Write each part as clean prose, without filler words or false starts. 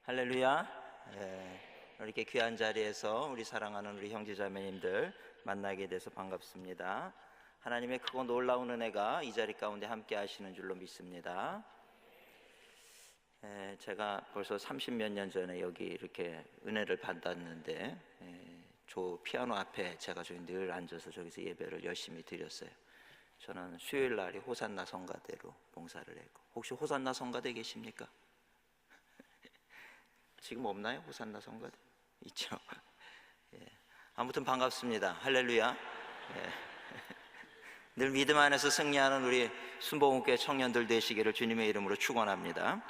할렐루야. 이렇게 귀한 자리에서 우리 사랑하는 우리 형제자매님들 만나게 돼서 반갑습니다. 하나님의 크고 놀라운 은혜가 이 자리 가운데 함께 하시는 줄로 믿습니다. 제가 벌써 30몇 년 전에 여기 이렇게 은혜를 받았는데 저 피아노 앞에 제가 저기 늘 앉아서 저기서 예배를 열심히 드렸어요. 저는 수요일 날이 호산나 성가대로 봉사를 했고, 혹시 호산나 성가대 계십니까? 지금 없나요? 호산나 성가대? 있죠. 아무튼 반갑습니다. 할렐루야. 늘 믿음 안에서 승리하는 우리 순복음교회 청년들 되시기를 주님의 이름으로 축원합니다.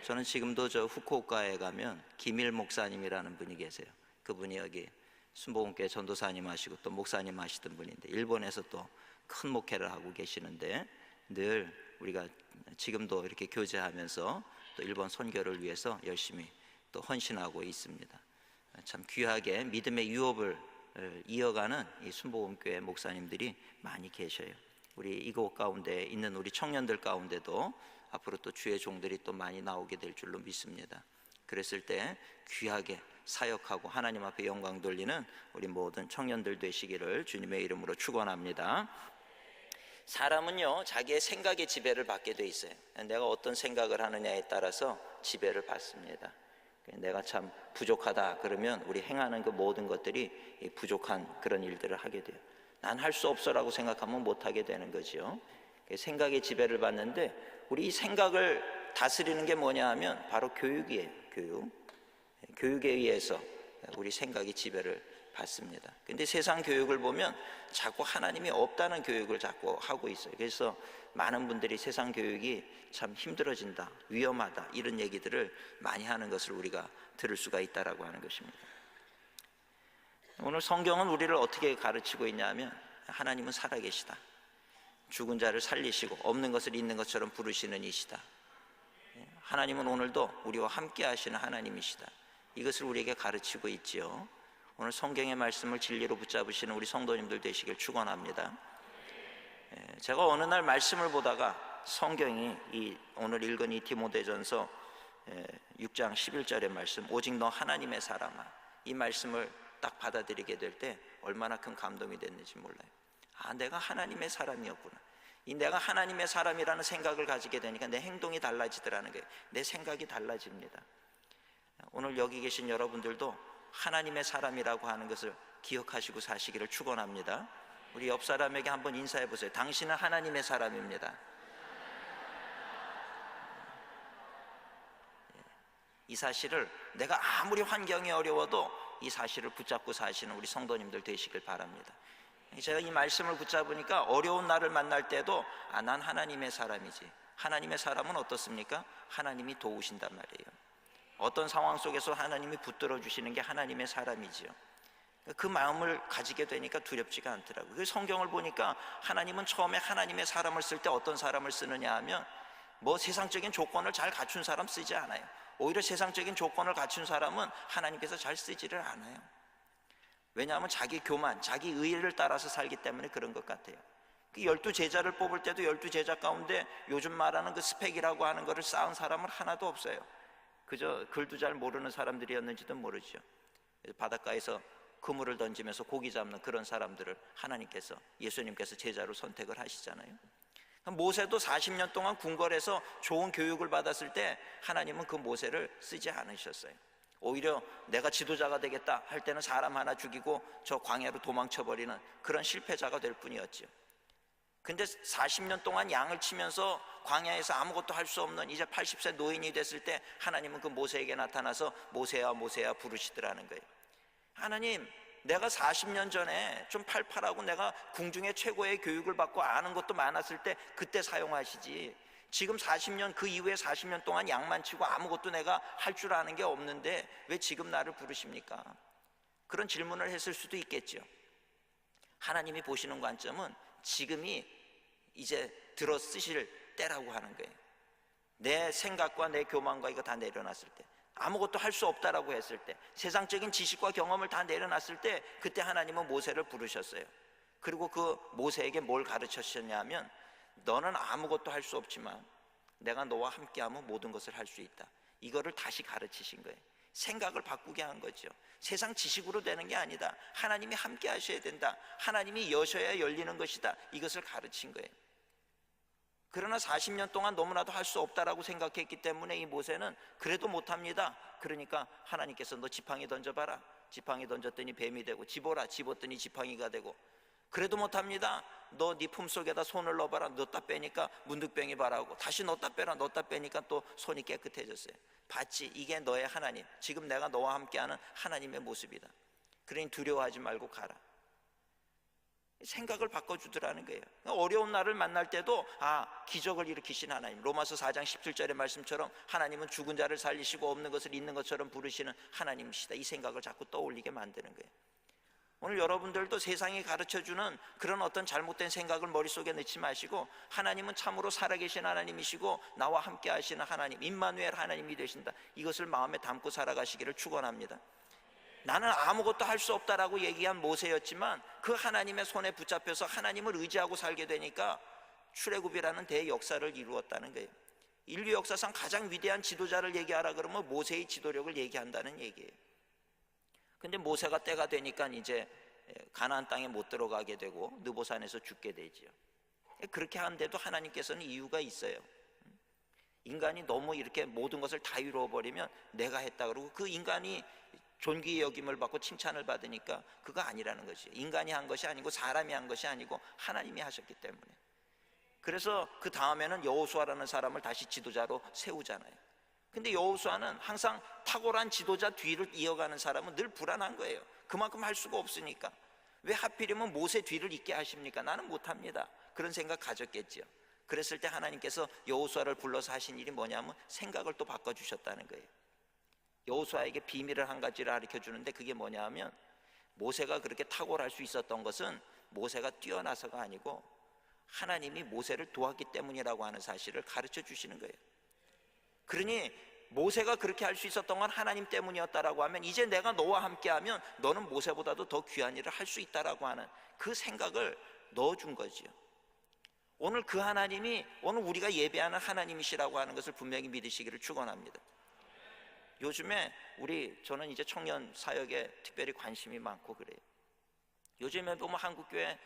저는 지금도 저 후쿠오카에 가면 김일 목사님이라는 분이 계세요. 그분이 여기 순복음교회 전도사님 하시고 또 목사님 하시던 분인데, 일본에서 또 큰 목회를 하고 계시는데, 늘 우리가 지금도 이렇게 교제하면서 또 일본 선교를 위해서 열심히 또 헌신하고 있습니다. 참 귀하게 믿음의 유업을 이어가는 이 순복음교회 목사님들이 많이 계셔요. 우리 이곳 가운데 있는 우리 청년들 가운데도 앞으로 또 주의 종들이 또 많이 나오게 될 줄로 믿습니다. 그랬을 때 귀하게 사역하고 하나님 앞에 영광 돌리는 우리 모든 청년들 되시기를 주님의 이름으로 축원합니다. 사람은요, 자기의 생각에 지배를 받게 돼 있어요. 내가 어떤 생각을 하느냐에 따라서 지배를 받습니다. 내가 참 부족하다 그러면 우리 행하는 그 모든 것들이 부족한 그런 일들을 하게 돼요. 난 할 수 없어라고 생각하면 못하게 되는 거죠. 생각의 지배를 받는데, 우리 이 생각을 다스리는 게 뭐냐 하면 바로 교육이에요. 교육에 의해서 우리 생각이 지배를 받습니다. 근데 세상 교육을 보면 자꾸 하나님이 없다는 교육을 자꾸 하고 있어요. 그래서 많은 분들이 세상 교육이 참 힘들어진다, 위험하다, 이런 얘기들을 많이 하는 것을 우리가 들을 수가 있다라고 하는 것입니다. 오늘 성경은 우리를 어떻게 가르치고 있냐면, 하나님은 살아계시다, 죽은 자를 살리시고 없는 것을 있는 것처럼 부르시는 이시다, 하나님은 오늘도 우리와 함께 하시는 하나님이시다, 이것을 우리에게 가르치고 있지요. 오늘 성경의 말씀을 진리로 붙잡으시는 우리 성도님들 되시길 축원합니다. 제가 어느 날 말씀을 보다가 성경이 오늘 읽은 이 디모데전서 6장 11절의 말씀, 오직 너 하나님의 사람아, 이 말씀을 딱 받아들이게 될 때 얼마나 큰 감동이 됐는지 몰라요. 내가 하나님의 사람이었구나. 이 내가 하나님의 사람이라는 생각을 가지게 되니까 내 행동이 달라지더라는 거예요. 내 생각이 달라집니다. 오늘 여기 계신 여러분들도 하나님의 사람이라고 하는 것을 기억하시고 사시기를 축원합니다. 우리 옆 사람에게 한번 인사해 보세요. 당신은 하나님의 사람입니다. 이 사실을 내가 아무리 환경이 어려워도 이 사실을 붙잡고 사시는 우리 성도님들 되시길 바랍니다. 제가 이 말씀을 붙잡으니까 어려운 날을 만날 때도 난 하나님의 사람이지. 하나님의 사람은 어떻습니까? 하나님이 도우신단 말이에요. 어떤 상황 속에서 하나님이 붙들어 주시는 게 하나님의 사람이지요. 그 마음을 가지게 되니까 두렵지가 않더라고요. 그 성경을 보니까 하나님은 처음에 하나님의 사람을 쓸 때 어떤 사람을 쓰느냐 하면, 세상적인 조건을 잘 갖춘 사람 쓰지 않아요. 오히려 세상적인 조건을 갖춘 사람은 하나님께서 잘 쓰지를 않아요. 왜냐하면 자기 교만, 자기 의의를 따라서 살기 때문에 그런 것 같아요. 그 12제자를 뽑을 때도 12제자 가운데 요즘 말하는 그 스펙이라고 하는 것을 쌓은 사람은 하나도 없어요. 그저 글도 잘 모르는 사람들이었는지도 모르죠. 바닷가에서 그물을 던지면서 고기 잡는 그런 사람들을 하나님께서, 예수님께서 제자로 선택을 하시잖아요. 모세도 40년 동안 궁궐에서 좋은 교육을 받았을 때 하나님은 그 모세를 쓰지 않으셨어요. 오히려 내가 지도자가 되겠다 할 때는 사람 하나 죽이고 저 광야로 도망쳐버리는 그런 실패자가 될 뿐이었죠. 근데 40년 동안 양을 치면서 광야에서 아무것도 할 수 없는 이제 80세 노인이 됐을 때 하나님은 그 모세에게 나타나서 모세야 모세야 부르시더라는 거예요. 하나님, 내가 40년 전에 좀 팔팔하고 내가 궁중의 최고의 교육을 받고 아는 것도 많았을 때 그때 사용하시지, 지금 40년, 그 이후에 40년 동안 양만 치고 아무것도 내가 할 줄 아는 게 없는데 왜 지금 나를 부르십니까? 그런 질문을 했을 수도 있겠죠. 하나님이 보시는 관점은 지금이 이제 들어 쓰실 때라고 하는 거예요. 내 생각과 내 교만과 이거 다 내려놨을 때, 아무것도 할 수 없다라고 했을 때, 세상적인 지식과 경험을 다 내려놨을 때, 그때 하나님은 모세를 부르셨어요. 그리고 그 모세에게 뭘 가르치셨냐면, 너는 아무것도 할 수 없지만 내가 너와 함께하면 모든 것을 할 수 있다. 이거를 다시 가르치신 거예요. 생각을 바꾸게 한 거죠. 세상 지식으로 되는 게 아니다. 하나님이 함께 하셔야 된다. 하나님이 여셔야 열리는 것이다. 이것을 가르친 거예요. 그러나 40년 동안 너무나도 할 수 없다라고 생각했기 때문에 이 모세는 그래도 못합니다. 그러니까 하나님께서 너 지팡이 던져봐라. 지팡이 던졌더니 뱀이 되고, 집어라. 집었더니 지팡이가 되고, 그래도 못합니다. 너 네 품속에다 손을 넣어봐라. 넣었다 빼니까 문득병이 바라고, 다시 넣었다 빼라. 넣었다 빼니까 또 손이 깨끗해졌어요. 봤지? 이게 너의 하나님, 지금 내가 너와 함께하는 하나님의 모습이다. 그러니 두려워하지 말고 가라. 생각을 바꿔주더라는 거예요. 어려운 날을 만날 때도 기적을 일으키신 하나님, 로마서 4장 17절의 말씀처럼 하나님은 죽은 자를 살리시고 없는 것을 있는 것처럼 부르시는 하나님이시다. 이 생각을 자꾸 떠올리게 만드는 거예요. 오늘 여러분들도 세상이 가르쳐주는 그런 어떤 잘못된 생각을 머릿속에 넣지 마시고, 하나님은 참으로 살아계신 하나님이시고 나와 함께 하시는 하나님, 임마누엘 하나님이 되신다. 이것을 마음에 담고 살아가시기를 축원합니다. 나는 아무것도 할 수 없다라고 얘기한 모세였지만 그 하나님의 손에 붙잡혀서 하나님을 의지하고 살게 되니까 출애굽이라는 대역사를 이루었다는 거예요. 인류 역사상 가장 위대한 지도자를 얘기하라 그러면 모세의 지도력을 얘기한다는 얘기예요. 근데 모세가 때가 되니까 이제 가나안 땅에 못 들어가게 되고 느보산에서 죽게 되지요. 그렇게 하는데도 하나님께서는 이유가 있어요. 인간이 너무 이렇게 모든 것을 다 이루어버리면 내가 했다 그러고 그 인간이 존귀의 여김을 받고 칭찬을 받으니까 그거 아니라는 것이에요. 인간이 한 것이 아니고 사람이 한 것이 아니고 하나님이 하셨기 때문에. 그래서 그 다음에는 여호수아라는 사람을 다시 지도자로 세우잖아요. 근데 여호수아는 항상 탁월한 지도자 뒤를 이어가는 사람은 늘 불안한 거예요. 그만큼 할 수가 없으니까. 왜 하필이면 모세 뒤를 잇게 하십니까? 나는 못합니다. 그런 생각 가졌겠지요. 그랬을 때 하나님께서 여호수아를 불러서 하신 일이 뭐냐면 생각을 또 바꿔주셨다는 거예요. 여호수아에게 비밀을 한 가지를 가르쳐 주는데 그게 뭐냐 하면, 모세가 그렇게 탁월할 수 있었던 것은 모세가 뛰어나서가 아니고 하나님이 모세를 도왔기 때문이라고 하는 사실을 가르쳐 주시는 거예요. 그러니 모세가 그렇게 할 수 있었던 건 하나님 때문이었다라고 하면, 이제 내가 너와 함께하면 너는 모세보다도 더 귀한 일을 할 수 있다라고 하는 그 생각을 넣어준 거지요. 오늘 그 하나님이 오늘 우리가 예배하는 하나님이시라고 하는 것을 분명히 믿으시기를 축원합니다. 요즘에 저는 이제 청년 사역에 특별히 관심이 많고 그래요. 요즘에 보면 한국교회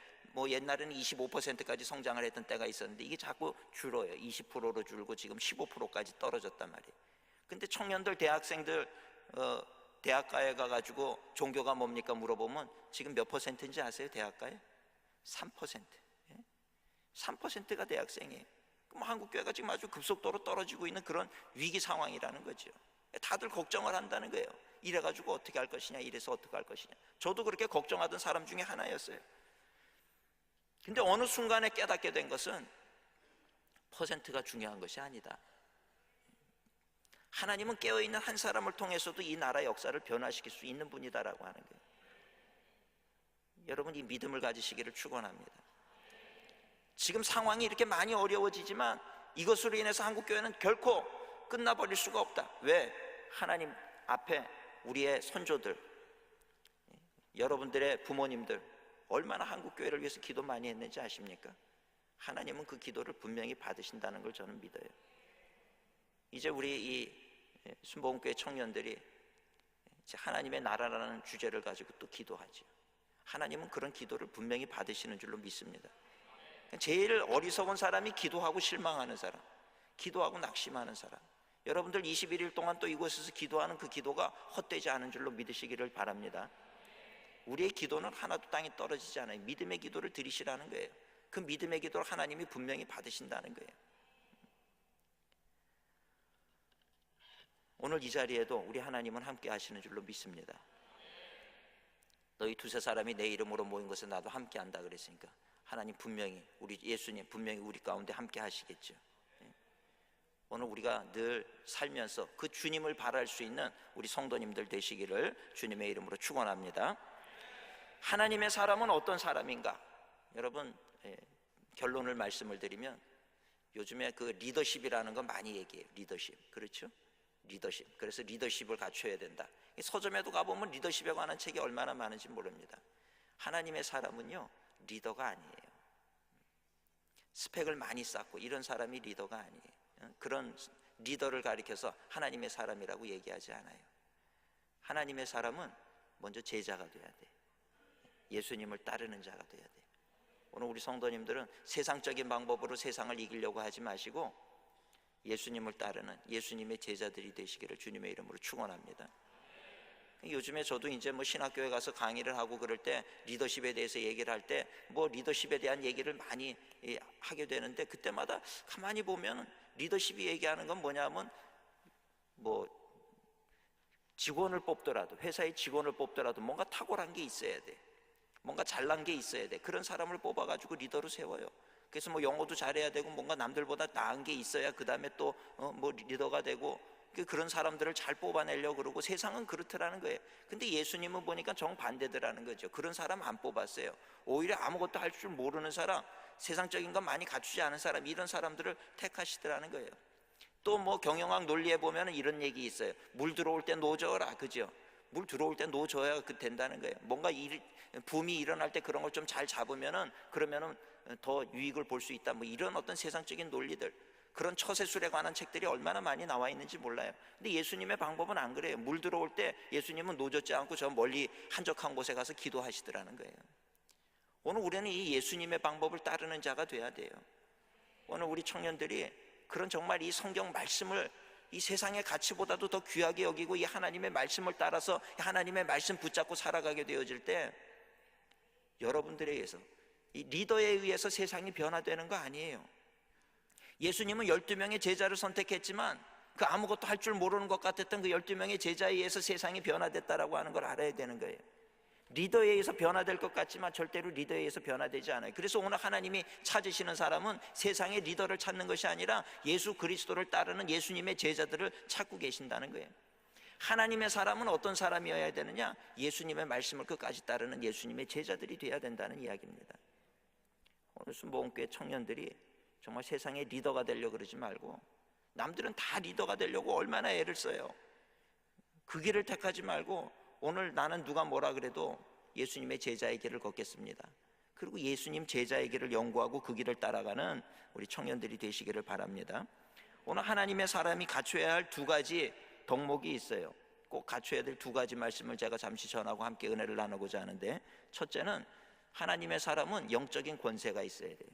옛날에는 25%까지 성장을 했던 때가 있었는데 이게 자꾸 줄어요. 20%로 줄고 지금 15%까지 떨어졌단 말이에요. 근데 청년들, 대학생들 대학가에 가가지고 종교가 뭡니까 물어보면 지금 몇 퍼센트인지 아세요? 대학가에? 3%. 3%가 대학생이에요. 그럼 한국교회가 지금 아주 급속도로 떨어지고 있는 그런 위기 상황이라는 거죠. 다들 걱정을 한다는 거예요. 이래가지고 어떻게 할 것이냐, 이래서 어떻게 할 것이냐. 저도 그렇게 걱정하던 사람 중에 하나였어요. 근데 어느 순간에 깨닫게 된 것은 퍼센트가 중요한 것이 아니다. 하나님은 깨어있는 한 사람을 통해서도 이 나라의 역사를 변화시킬 수 있는 분이다라고 하는 거예요. 여러분, 이 믿음을 가지시기를 축원합니다. 지금 상황이 이렇게 많이 어려워지지만 이것으로 인해서 한국교회는 결코 끝나버릴 수가 없다. 왜? 하나님 앞에 우리의 손조들, 여러분들의 부모님들 얼마나 한국교회를 위해서 기도 많이 했는지 아십니까? 하나님은 그 기도를 분명히 받으신다는 걸 저는 믿어요. 이제 우리 이 순복음교회 청년들이 하나님의 나라라는 주제를 가지고 또 기도하죠. 하나님은 그런 기도를 분명히 받으시는 줄로 믿습니다. 제일 어리석은 사람이 기도하고 실망하는 사람, 기도하고 낙심하는 사람. 여러분들 21일 동안 또 이곳에서 기도하는 그 기도가 헛되지 않은 줄로 믿으시기를 바랍니다. 우리의 기도는 하나도 땅에 떨어지지 않아요. 믿음의 기도를 드리시라는 거예요. 그 믿음의 기도를 하나님이 분명히 받으신다는 거예요. 오늘 이 자리에도 우리 하나님은 함께 하시는 줄로 믿습니다. 너희 두세 사람이 내 이름으로 모인 것에 나도 함께 한다 그랬으니까 하나님 분명히, 우리 예수님 분명히 우리 가운데 함께 하시겠죠. 오늘 우리가 늘 살면서 그 주님을 바랄 수 있는 우리 성도님들 되시기를 주님의 이름으로 축원합니다. 하나님의 사람은 어떤 사람인가? 여러분, 결론을 말씀을 드리면 요즘에 그 리더십이라는 거 많이 얘기해요. 리더십, 그렇죠? 리더십. 그래서 리더십을 갖춰야 된다. 서점에도 가보면 리더십에 관한 책이 얼마나 많은지 모릅니다. 하나님의 사람은요, 리더가 아니에요. 스펙을 많이 쌓고 이런 사람이 리더가 아니에요. 그런 리더를 가리켜서 하나님의 사람이라고 얘기하지 않아요. 하나님의 사람은 먼저 제자가 돼야 돼. 예수님을 따르는 자가 돼야 돼. 오늘 우리 성도님들은 세상적인 방법으로 세상을 이기려고 하지 마시고 예수님을 따르는 예수님의 제자들이 되시기를 주님의 이름으로 축원합니다. 요즘에 저도 이제 뭐 신학교에 가서 강의를 하고 그럴 때 리더십에 대해서 얘기를 할 때 뭐 리더십에 대한 얘기를 많이 하게 되는데, 그때마다 가만히 보면 리더십이 얘기하는 건 뭐냐면 뭐 직원을 뽑더라도, 회사의 직원을 뽑더라도 뭔가 탁월한 게 있어야 돼. 뭔가 잘난 게 있어야 돼. 그런 사람을 뽑아가지고 리더로 세워요. 그래서 뭐 영어도 잘해야 되고 뭔가 남들보다 나은 게 있어야 그 다음에 또 뭐 리더가 되고, 그런 사람들을 잘 뽑아내려고 그러고 세상은 그렇더라는 거예요. 근데 예수님은 보니까 정반대더라는 거죠. 그런 사람 안 뽑았어요. 오히려 아무것도 할 줄 모르는 사람, 세상적인 건 많이 갖추지 않은 사람, 이런 사람들을 택하시더라는 거예요. 또 뭐 경영학 논리에 보면 이런 얘기 있어요. 물 들어올 때 노져라, 그죠? 물 들어올 때 노져야 된다는 거예요. 뭔가 붐이 일어날 때 그런 걸 좀 잘 잡으면은, 그러면은 더 유익을 볼 수 있다, 뭐 이런 어떤 세상적인 논리들, 그런 처세술에 관한 책들이 얼마나 많이 나와 있는지 몰라요. 근데 예수님의 방법은 안 그래요. 물 들어올 때 예수님은 노젓지 않고 저 멀리 한적한 곳에 가서 기도하시더라는 거예요. 오늘 우리는 이 예수님의 방법을 따르는 자가 돼야 돼요. 오늘 우리 청년들이 그런 정말 이 성경 말씀을 이 세상의 가치보다도 더 귀하게 여기고 이 하나님의 말씀을 따라서 하나님의 말씀 붙잡고 살아가게 되어질 때, 여러분들에 의해서, 이 리더에 의해서 세상이 변화되는 거 아니에요. 예수님은 12명의 제자를 선택했지만 그 아무것도 할 줄 모르는 것 같았던 그 12명의 제자에 의해서 세상이 변화됐다라고 하는 걸 알아야 되는 거예요. 리더에 의해서 변화될 것 같지만 절대로 리더에 의해서 변화되지 않아요. 그래서 오늘 하나님이 찾으시는 사람은 세상의 리더를 찾는 것이 아니라 예수 그리스도를 따르는 예수님의 제자들을 찾고 계신다는 거예요. 하나님의 사람은 어떤 사람이어야 되느냐? 예수님의 말씀을 끝까지 따르는 예수님의 제자들이 되어야 된다는 이야기입니다. 오늘 순복음교회 청년들이 정말 세상의 리더가 되려고 그러지 말고, 남들은 다 리더가 되려고 얼마나 애를 써요. 그 길을 택하지 말고 오늘 나는 누가 뭐라 그래도 예수님의 제자의 길을 걷겠습니다. 그리고 예수님 제자의 길을 연구하고 그 길을 따라가는 우리 청년들이 되시기를 바랍니다. 오늘 하나님의 사람이 갖춰야 할 두 가지 덕목이 있어요. 꼭 갖춰야 될 두 가지 말씀을 제가 잠시 전하고 함께 은혜를 나누고자 하는데, 첫째는 하나님의 사람은 영적인 권세가 있어야 돼요.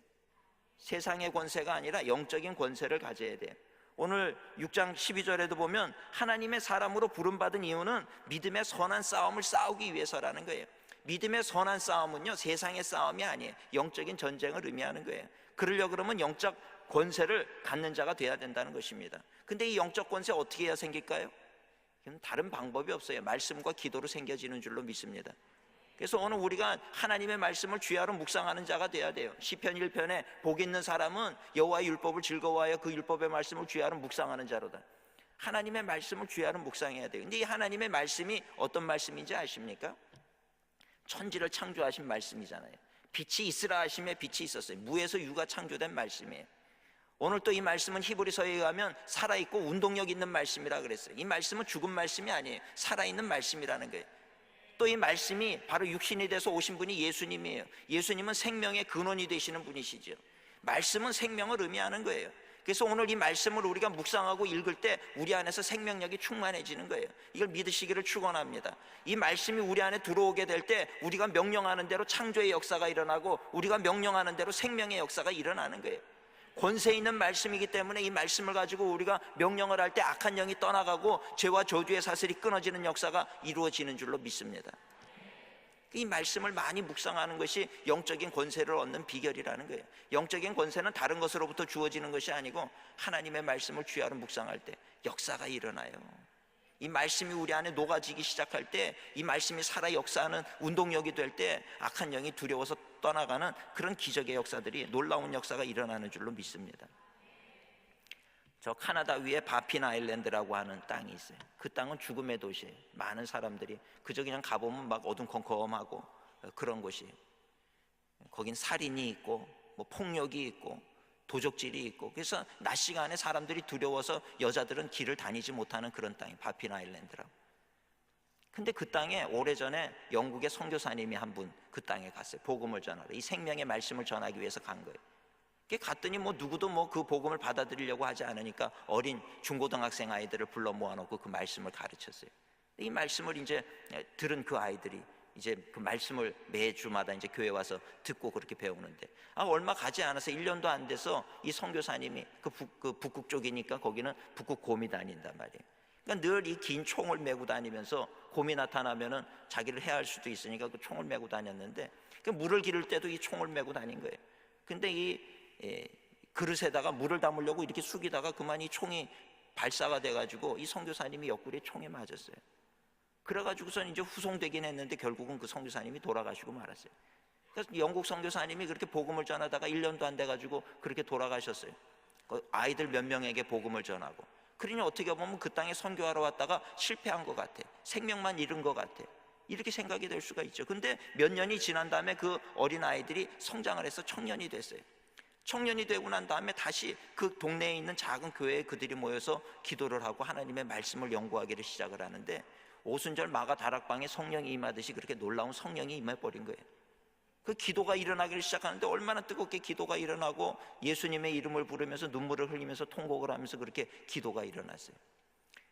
세상의 권세가 아니라 영적인 권세를 가져야 돼요. 오늘 6장 12절에도 보면 하나님의 사람으로 부름받은 이유는 믿음의 선한 싸움을 싸우기 위해서라는 거예요. 믿음의 선한 싸움은요, 세상의 싸움이 아니에요. 영적인 전쟁을 의미하는 거예요. 그러려고 그러면 영적 권세를 갖는 자가 돼야 된다는 것입니다. 근데 이 영적 권세 어떻게 해야 생길까요? 이건 다른 방법이 없어요. 말씀과 기도로 생겨지는 줄로 믿습니다. 그래서 오늘 우리가 하나님의 말씀을 주야로 묵상하는 자가 돼야 돼요. 시편 1편에 복 있는 사람은 여호와의 율법을 즐거워하여 그 율법의 말씀을 주야로 묵상하는 자로다. 하나님의 말씀을 주야로 묵상해야 돼요. 근데 이 하나님의 말씀이 어떤 말씀인지 아십니까? 천지를 창조하신 말씀이잖아요. 빛이 있으라 하심에 빛이 있었어요. 무에서 유가 창조된 말씀이에요. 오늘 또 이 말씀은 히브리서에 의하면 살아있고 운동력 있는 말씀이라 그랬어요. 이 말씀은 죽은 말씀이 아니에요. 살아있는 말씀이라는 거예요. 또 이 말씀이 바로 육신이 돼서 오신 분이 예수님이에요. 예수님은 생명의 근원이 되시는 분이시죠. 말씀은 생명을 의미하는 거예요. 그래서 오늘 이 말씀을 우리가 묵상하고 읽을 때 우리 안에서 생명력이 충만해지는 거예요. 이걸 믿으시기를 축원합니다. 이 말씀이 우리 안에 들어오게 될 때 우리가 명령하는 대로 창조의 역사가 일어나고 우리가 명령하는 대로 생명의 역사가 일어나는 거예요. 권세 있는 말씀이기 때문에 이 말씀을 가지고 우리가 명령을 할 때 악한 영이 떠나가고 죄와 저주의 사슬이 끊어지는 역사가 이루어지는 줄로 믿습니다. 이 말씀을 많이 묵상하는 것이 영적인 권세를 얻는 비결이라는 거예요. 영적인 권세는 다른 것으로부터 주어지는 것이 아니고 하나님의 말씀을 주야로 묵상할 때 역사가 일어나요. 이 말씀이 우리 안에 녹아지기 시작할 때, 이 말씀이 살아 역사하는 운동력이 될 때 악한 영이 두려워서 떠나가는 그런 기적의 역사들이, 놀라운 역사가 일어나는 줄로 믿습니다. 저 카나다 위에 바핀 아일랜드라고 하는 땅이 있어요. 그 땅은 죽음의 도시예요. 많은 사람들이 그저 그냥 가보면 막 어둠컴컴하고 그런 곳이에요. 거긴 살인이 있고 뭐 폭력이 있고 도적질이 있고, 그래서 낮 시간에 사람들이 두려워서 여자들은 길을 다니지 못하는 그런 땅이 바핀 아일랜드라고. 근데 그 땅에 오래전에 영국의 선교사님이 한 분 그 땅에 갔어요. 복음을 전하러, 이 생명의 말씀을 전하기 위해서 간 거예요. 갔더니 뭐 누구도 뭐 그 복음을 받아들이려고 하지 않으니까 어린 중고등학생 아이들을 불러 모아놓고 그 말씀을 가르쳤어요. 이 말씀을 이제 들은 그 아이들이 이제 그 말씀을 매주마다 이제 교회 와서 듣고 그렇게 배우는데, 얼마 가지 않아서 1년도 안 돼서 이 선교사님이 그 북극 쪽이니까 거기는 북극 곰이 다닌단 말이에요. 그러니까 늘 이 긴 총을 메고 다니면서 곰이 나타나면은 자기를 해할 수도 있으니까 그 총을 메고 다녔는데, 그 물을 기를 때도 이 총을 메고 다닌 거예요. 근데 이 그릇에다가 물을 담으려고 이렇게 숙이다가 그만 이 총이 발사가 돼가지고 이 선교사님이 옆구리에 총에 맞았어요. 그래가지고선 이제 후송되긴 했는데 결국은 그 선교사님이 돌아가시고 말았어요. 그래서 영국 선교사님이 그렇게 복음을 전하다가 1년도 안 돼가지고 그렇게 돌아가셨어요. 아이들 몇 명에게 복음을 전하고. 그러니 어떻게 보면 그 땅에 선교하러 왔다가 실패한 것 같아, 생명만 잃은 것 같아, 이렇게 생각이 될 수가 있죠. 근데 몇 년이 지난 다음에 그 어린 아이들이 성장을 해서 청년이 됐어요. 청년이 되고 난 다음에 다시 그 동네에 있는 작은 교회에 그들이 모여서 기도를 하고 하나님의 말씀을 연구하기를 시작을 하는데, 오순절 마가 다락방에 성령이 임하듯이 그렇게 놀라운 성령이 임해버린 거예요. 그 기도가 일어나기를 시작하는데 얼마나 뜨겁게 기도가 일어나고 예수님의 이름을 부르면서 눈물을 흘리면서 통곡을 하면서 그렇게 기도가 일어났어요.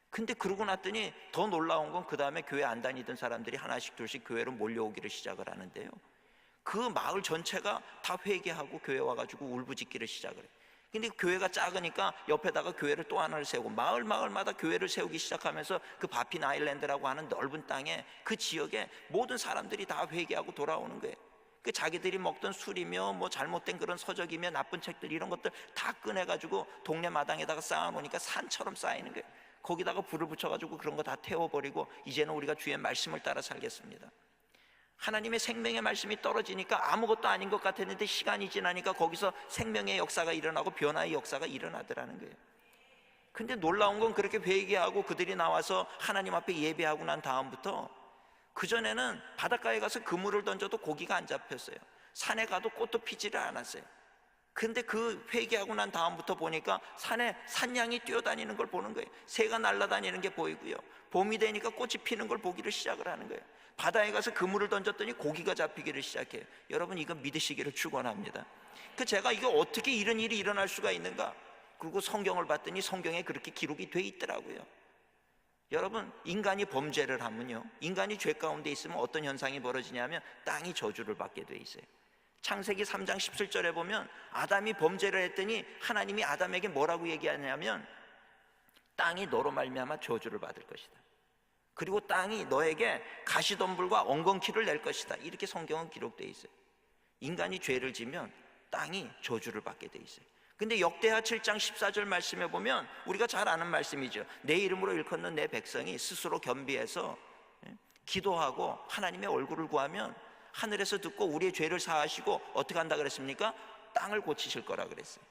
근데 그러고 났더니 더 놀라운 건 그 다음에 교회 안 다니던 사람들이 하나씩 둘씩 교회로 몰려오기를 시작을 하는데요, 그 마을 전체가 다 회개하고 교회 와가지고 울부짖기를 시작을 해요. 근데 교회가 작으니까 옆에다가 교회를 또 하나를 세우고 마을마다 교회를 세우기 시작하면서 그 바핀 아일랜드라고 하는 넓은 땅에 그 지역에 모든 사람들이 다 회개하고 돌아오는 거예요. 그 자기들이 먹던 술이며 뭐 잘못된 그런 서적이며 나쁜 책들 이런 것들 다 꺼내가지고 동네 마당에다가 쌓아놓으니까 산처럼 쌓이는 거예요. 거기다가 불을 붙여가지고 그런 거 다 태워버리고 이제는 우리가 주의 말씀을 따라 살겠습니다. 하나님의 생명의 말씀이 떨어지니까 아무것도 아닌 것 같았는데 시간이 지나니까 거기서 생명의 역사가 일어나고 변화의 역사가 일어나더라는 거예요. 근데 놀라운 건 그렇게 회개하고 그들이 나와서 하나님 앞에 예배하고 난 다음부터, 그전에는 바닷가에 가서 그물을 던져도 고기가 안 잡혔어요. 산에 가도 꽃도 피지를 않았어요. 근데 그 회개하고 난 다음부터 보니까 산에 산양이 뛰어다니는 걸 보는 거예요. 새가 날아다니는 게 보이고요, 봄이 되니까 꽃이 피는 걸 보기를 시작을 하는 거예요. 바다에 가서 그물을 던졌더니 고기가 잡히기를 시작해요. 여러분, 이거 믿으시기를 축원합니다. 제가 이게 어떻게 이런 일이 일어날 수가 있는가, 그리고 성경을 봤더니 성경에 그렇게 기록이 돼 있더라고요. 여러분, 인간이 범죄를 하면요, 인간이 죄 가운데 있으면 어떤 현상이 벌어지냐면 땅이 저주를 받게 돼 있어요. 창세기 3장 17절에 보면 아담이 범죄를 했더니 하나님이 아담에게 뭐라고 얘기하냐면 땅이 너로 말미암아 저주를 받을 것이다, 그리고 땅이 너에게 가시덤불과 엉겅퀴를 낼 것이다, 이렇게 성경은 기록되어 있어요. 인간이 죄를 지면 땅이 저주를 받게 돼 있어요. 근데 역대하 7장 14절 말씀에 보면 우리가 잘 아는 말씀이죠. 내 이름으로 일컫는 내 백성이 스스로 겸비해서 기도하고 하나님의 얼굴을 구하면 하늘에서 듣고 우리의 죄를 사하시고 어떻게 한다 그랬습니까? 땅을 고치실 거라 그랬어요.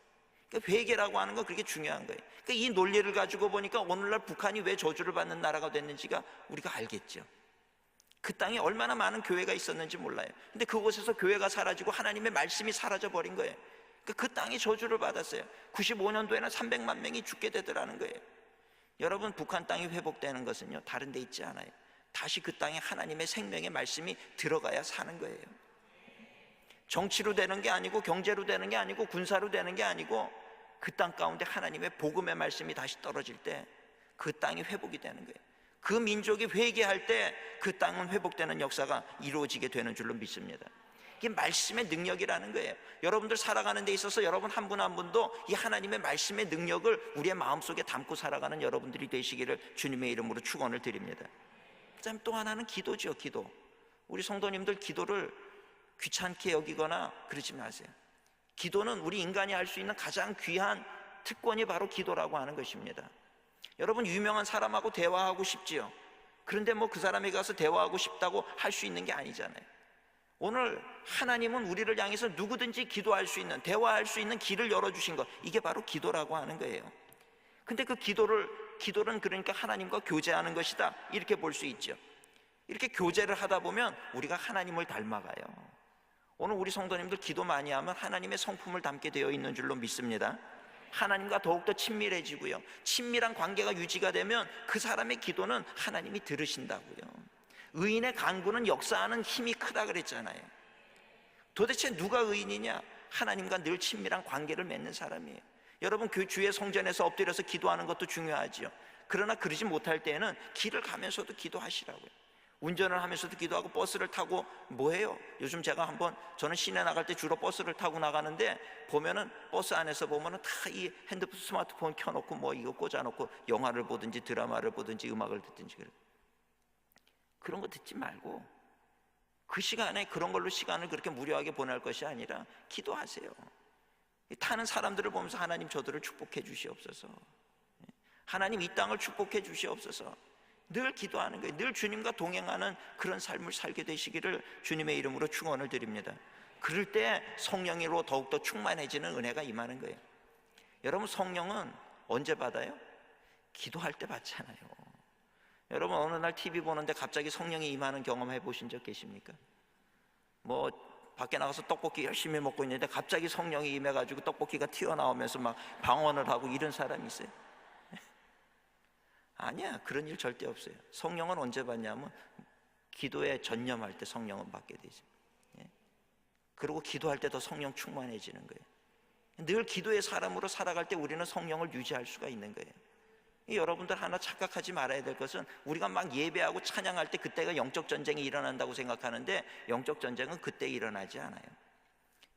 그러니까 회개라고 하는 건 그렇게 중요한 거예요. 그러니까 이 논리를 가지고 보니까 오늘날 북한이 왜 저주를 받는 나라가 됐는지가 우리가 알겠죠. 그 땅에 얼마나 많은 교회가 있었는지 몰라요. 근데 그곳에서 교회가 사라지고 하나님의 말씀이 사라져 버린 거예요. 그 땅이 저주를 받았어요. 95년도에는 300만 명이 죽게 되더라는 거예요. 여러분, 북한 땅이 회복되는 것은요, 다른 데 있지 않아요. 다시 그 땅에 하나님의 생명의 말씀이 들어가야 사는 거예요. 정치로 되는 게 아니고 경제로 되는 게 아니고 군사로 되는 게 아니고 그 땅 가운데 하나님의 복음의 말씀이 다시 떨어질 때 그 땅이 회복이 되는 거예요. 그 민족이 회개할 때 그 땅은 회복되는 역사가 이루어지게 되는 줄로 믿습니다. 이게 말씀의 능력이라는 거예요. 여러분들 살아가는 데 있어서 여러분 한 분 한 분도 이 하나님의 말씀의 능력을 우리의 마음속에 담고 살아가는 여러분들이 되시기를 주님의 이름으로 축원을 드립니다. 그 다음 또 하나는 기도죠. 기도. 우리 성도님들 기도를 귀찮게 여기거나 그러지 마세요. 기도는 우리 인간이 할 수 있는 가장 귀한 특권이 바로 기도라고 하는 것입니다. 여러분, 유명한 사람하고 대화하고 싶지요. 그런데 뭐 그 사람에게 가서 대화하고 싶다고 할 수 있는 게 아니잖아요. 오늘 하나님은 우리를 향해서 누구든지 기도할 수 있는, 대화할 수 있는 길을 열어주신 것, 이게 바로 기도라고 하는 거예요. 근데 그 기도는 그러니까 하나님과 교제하는 것이다, 이렇게 볼 수 있죠. 이렇게 교제를 하다 보면 우리가 하나님을 닮아가요. 오늘 우리 성도님들 기도 많이 하면 하나님의 성품을 담게 되어 있는 줄로 믿습니다. 하나님과 더욱더 친밀해지고요, 친밀한 관계가 유지가 되면 그 사람의 기도는 하나님이 들으신다고요. 의인의 간구는 역사하는 힘이 크다 그랬잖아요. 도대체 누가 의인이냐? 하나님과 늘 친밀한 관계를 맺는 사람이에요. 여러분, 그 주의 성전에서 엎드려서 기도하는 것도 중요하지요. 그러나 그러지 못할 때에는 길을 가면서도 기도하시라고요. 운전을 하면서도 기도하고, 버스를 타고 뭐해요? 요즘 저는 시내 나갈 때 주로 버스를 타고 나가는데, 보면은 버스 안에서 보면은 다 이 핸드폰, 스마트폰 켜놓고 뭐 이거 꽂아놓고 영화를 보든지 드라마를 보든지 음악을 듣든지 그런 거 듣지 말고 그 시간에 그런 걸로 시간을 그렇게 무료하게 보낼 것이 아니라 기도하세요. 타는 사람들을 보면서 하나님 저들을 축복해 주시옵소서, 하나님 이 땅을 축복해 주시옵소서, 늘 기도하는 거예요. 늘 주님과 동행하는 그런 삶을 살게 되시기를 주님의 이름으로 축원을 드립니다. 그럴 때 성령으로 더욱더 충만해지는 은혜가 임하는 거예요. 여러분, 성령은 언제 받아요? 기도할 때 받잖아요. 여러분, 어느 날 TV 보는데 갑자기 성령이 임하는 경험 해보신 적 계십니까? 뭐 밖에 나가서 떡볶이 열심히 먹고 있는데 갑자기 성령이 임해가지고 떡볶이가 튀어나오면서 막 방언을 하고 이런 사람이 있어요? 아니야, 그런 일 절대 없어요. 성령은 언제 받냐면 기도에 전념할 때 성령은 받게 되죠. 그리고 기도할 때 더 성령 충만해지는 거예요. 늘 기도의 사람으로 살아갈 때 우리는 성령을 유지할 수가 있는 거예요. 여러분들 하나 착각하지 말아야 될 것은, 우리가 막 예배하고 찬양할 때 그때가 영적 전쟁이 일어난다고 생각하는데, 영적 전쟁은 그때 일어나지 않아요.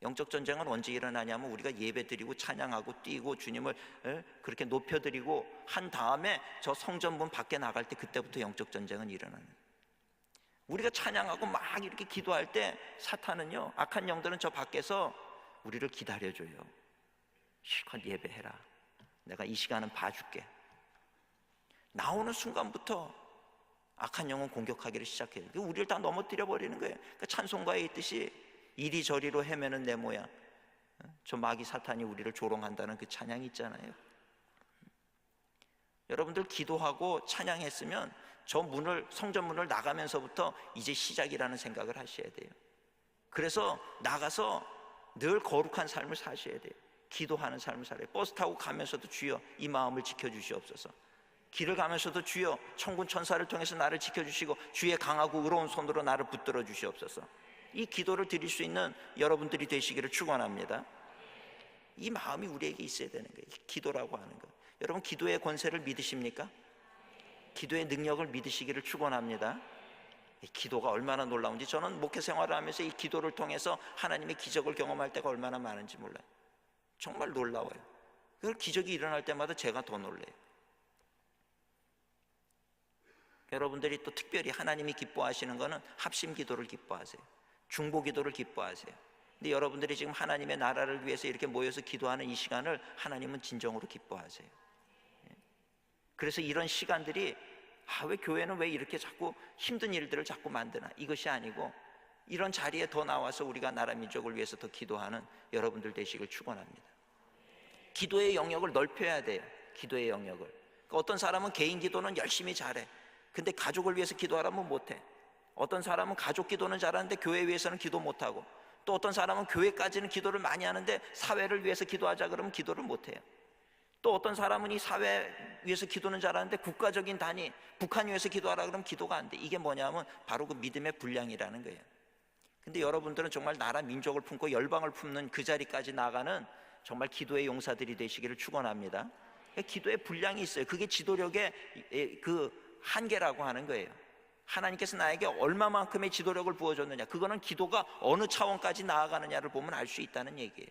영적 전쟁은 언제 일어나냐면 우리가 예배 드리고 찬양하고 뛰고 주님을 그렇게 높여드리고 한 다음에 저 성전문 밖에 나갈 때, 그때부터 영적 전쟁은 일어나는 거예요. 우리가 찬양하고 막 이렇게 기도할 때 사탄은요, 악한 영들은 저 밖에서 우리를 기다려줘요. 실컷 예배해라, 내가 이 시간은 봐줄게. 나오는 순간부터 악한 영은 공격하기를 시작해요. 우리를 다 넘어뜨려 버리는 거예요. 그러니까 찬송가에 있듯이 이리저리로 헤매는 내 모양, 저 마귀 사탄이 우리를 조롱한다는 그 찬양이 있잖아요. 여러분들 기도하고 찬양했으면 저 문을, 성전 문을 나가면서부터 이제 시작이라는 생각을 하셔야 돼요. 그래서 나가서 늘 거룩한 삶을 사셔야 돼요. 기도하는 삶을 살아요. 버스 타고 가면서도 주여 이 마음을 지켜주시옵소서, 길을 가면서도 주여 천군 천사를 통해서 나를 지켜주시고 주의 강하고 의로운 손으로 나를 붙들어 주시옵소서, 이 기도를 드릴 수 있는 여러분들이 되시기를 축원합니다. 이 마음이 우리에게 있어야 되는 거예요. 기도라고 하는 거. 여러분, 기도의 권세를 믿으십니까? 기도의 능력을 믿으시기를 축원합니다. 이 기도가 얼마나 놀라운지, 저는 목회 생활을 하면서 이 기도를 통해서 하나님의 기적을 경험할 때가 얼마나 많은지 몰라요. 정말 놀라워요. 그 기적이 일어날 때마다 제가 더 놀래요. 여러분들이 또 특별히 하나님이 기뻐하시는 것은 합심 기도를 기뻐하세요. 중보 기도를 기뻐하세요. 근데 여러분들이 지금 하나님의 나라를 위해서 이렇게 모여서 기도하는 이 시간을 하나님은 진정으로 기뻐하세요. 그래서 이런 시간들이, 왜 교회는 왜 이렇게 자꾸 힘든 일들을 자꾸 만드나, 이것이 아니고 이런 자리에 더 나와서 우리가 나라 민족을 위해서 더 기도하는 여러분들 되시길 축원합니다. 기도의 영역을 넓혀야 돼요. 기도의 영역을. 그러니까 어떤 사람은 개인 기도는 열심히 잘해. 근데 가족을 위해서 기도하라면 못해. 어떤 사람은 가족 기도는 잘하는데 교회 위해서는 기도 못하고, 또 어떤 사람은 교회까지는 기도를 많이 하는데 사회를 위해서 기도하자 그러면 기도를 못해요. 또 어떤 사람은 이 사회 위해서 기도는 잘하는데 국가적인 단위, 북한 위해서 기도하라 그러면 기도가 안 돼. 이게 뭐냐면 바로 그 믿음의 분량이라는 거예요. 근데 여러분들은 정말 나라 민족을 품고 열방을 품는 그 자리까지 나가는 정말 기도의 용사들이 되시기를 축원합니다. 기도의 분량이 있어요. 그게 지도력의 그 한계라고 하는 거예요. 하나님께서 나에게 얼마만큼의 지도력을 부어줬느냐, 그거는 기도가 어느 차원까지 나아가느냐를 보면 알 수 있다는 얘기예요.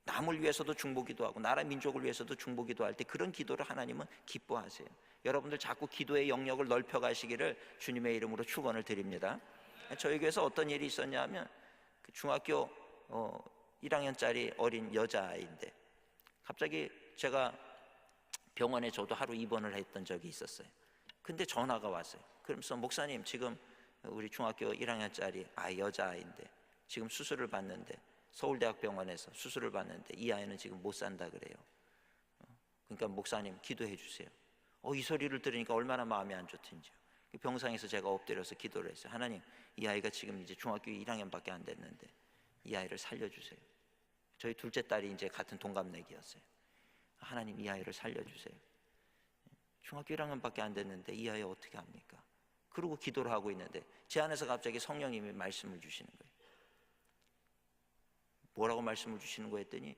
남을 위해서도 중보기도 하고 나라 민족을 위해서도 중보기도 할 때 그런 기도를 하나님은 기뻐하세요. 여러분들 자꾸 기도의 영역을 넓혀 가시기를 주님의 이름으로 축원을 드립니다. 저희 교회에서 어떤 일이 있었냐면, 그 중학교 1학년짜리 어린 여자아이인데 갑자기 제가 병원에 저도 하루 입원을 했던 적이 있었어요. 근데 전화가 왔어요. 그러면서 목사님, 지금 우리 중학교 1학년짜리 여자아이인데 지금 수술을 받는데, 서울대학병원에서 수술을 받는데 이 아이는 지금 못 산다 그래요. 그러니까 목사님 기도해 주세요. 이 소리를 들으니까 얼마나 마음이 안 좋든지요. 병상에서 제가 엎드려서 기도를 했어요. 하나님, 이 아이가 지금 이제 중학교 1학년밖에 안 됐는데 이 아이를 살려주세요. 저희 둘째 딸이 이제 같은 동갑내기였어요. 하나님, 이 아이를 살려주세요. 중학교 1학년밖에 안 됐는데 이 아이 어떻게 합니까? 그러고 기도를 하고 있는데 제 안에서 갑자기 성령님이 말씀을 주시는 거예요. 뭐라고 말씀을 주시는 거 했더니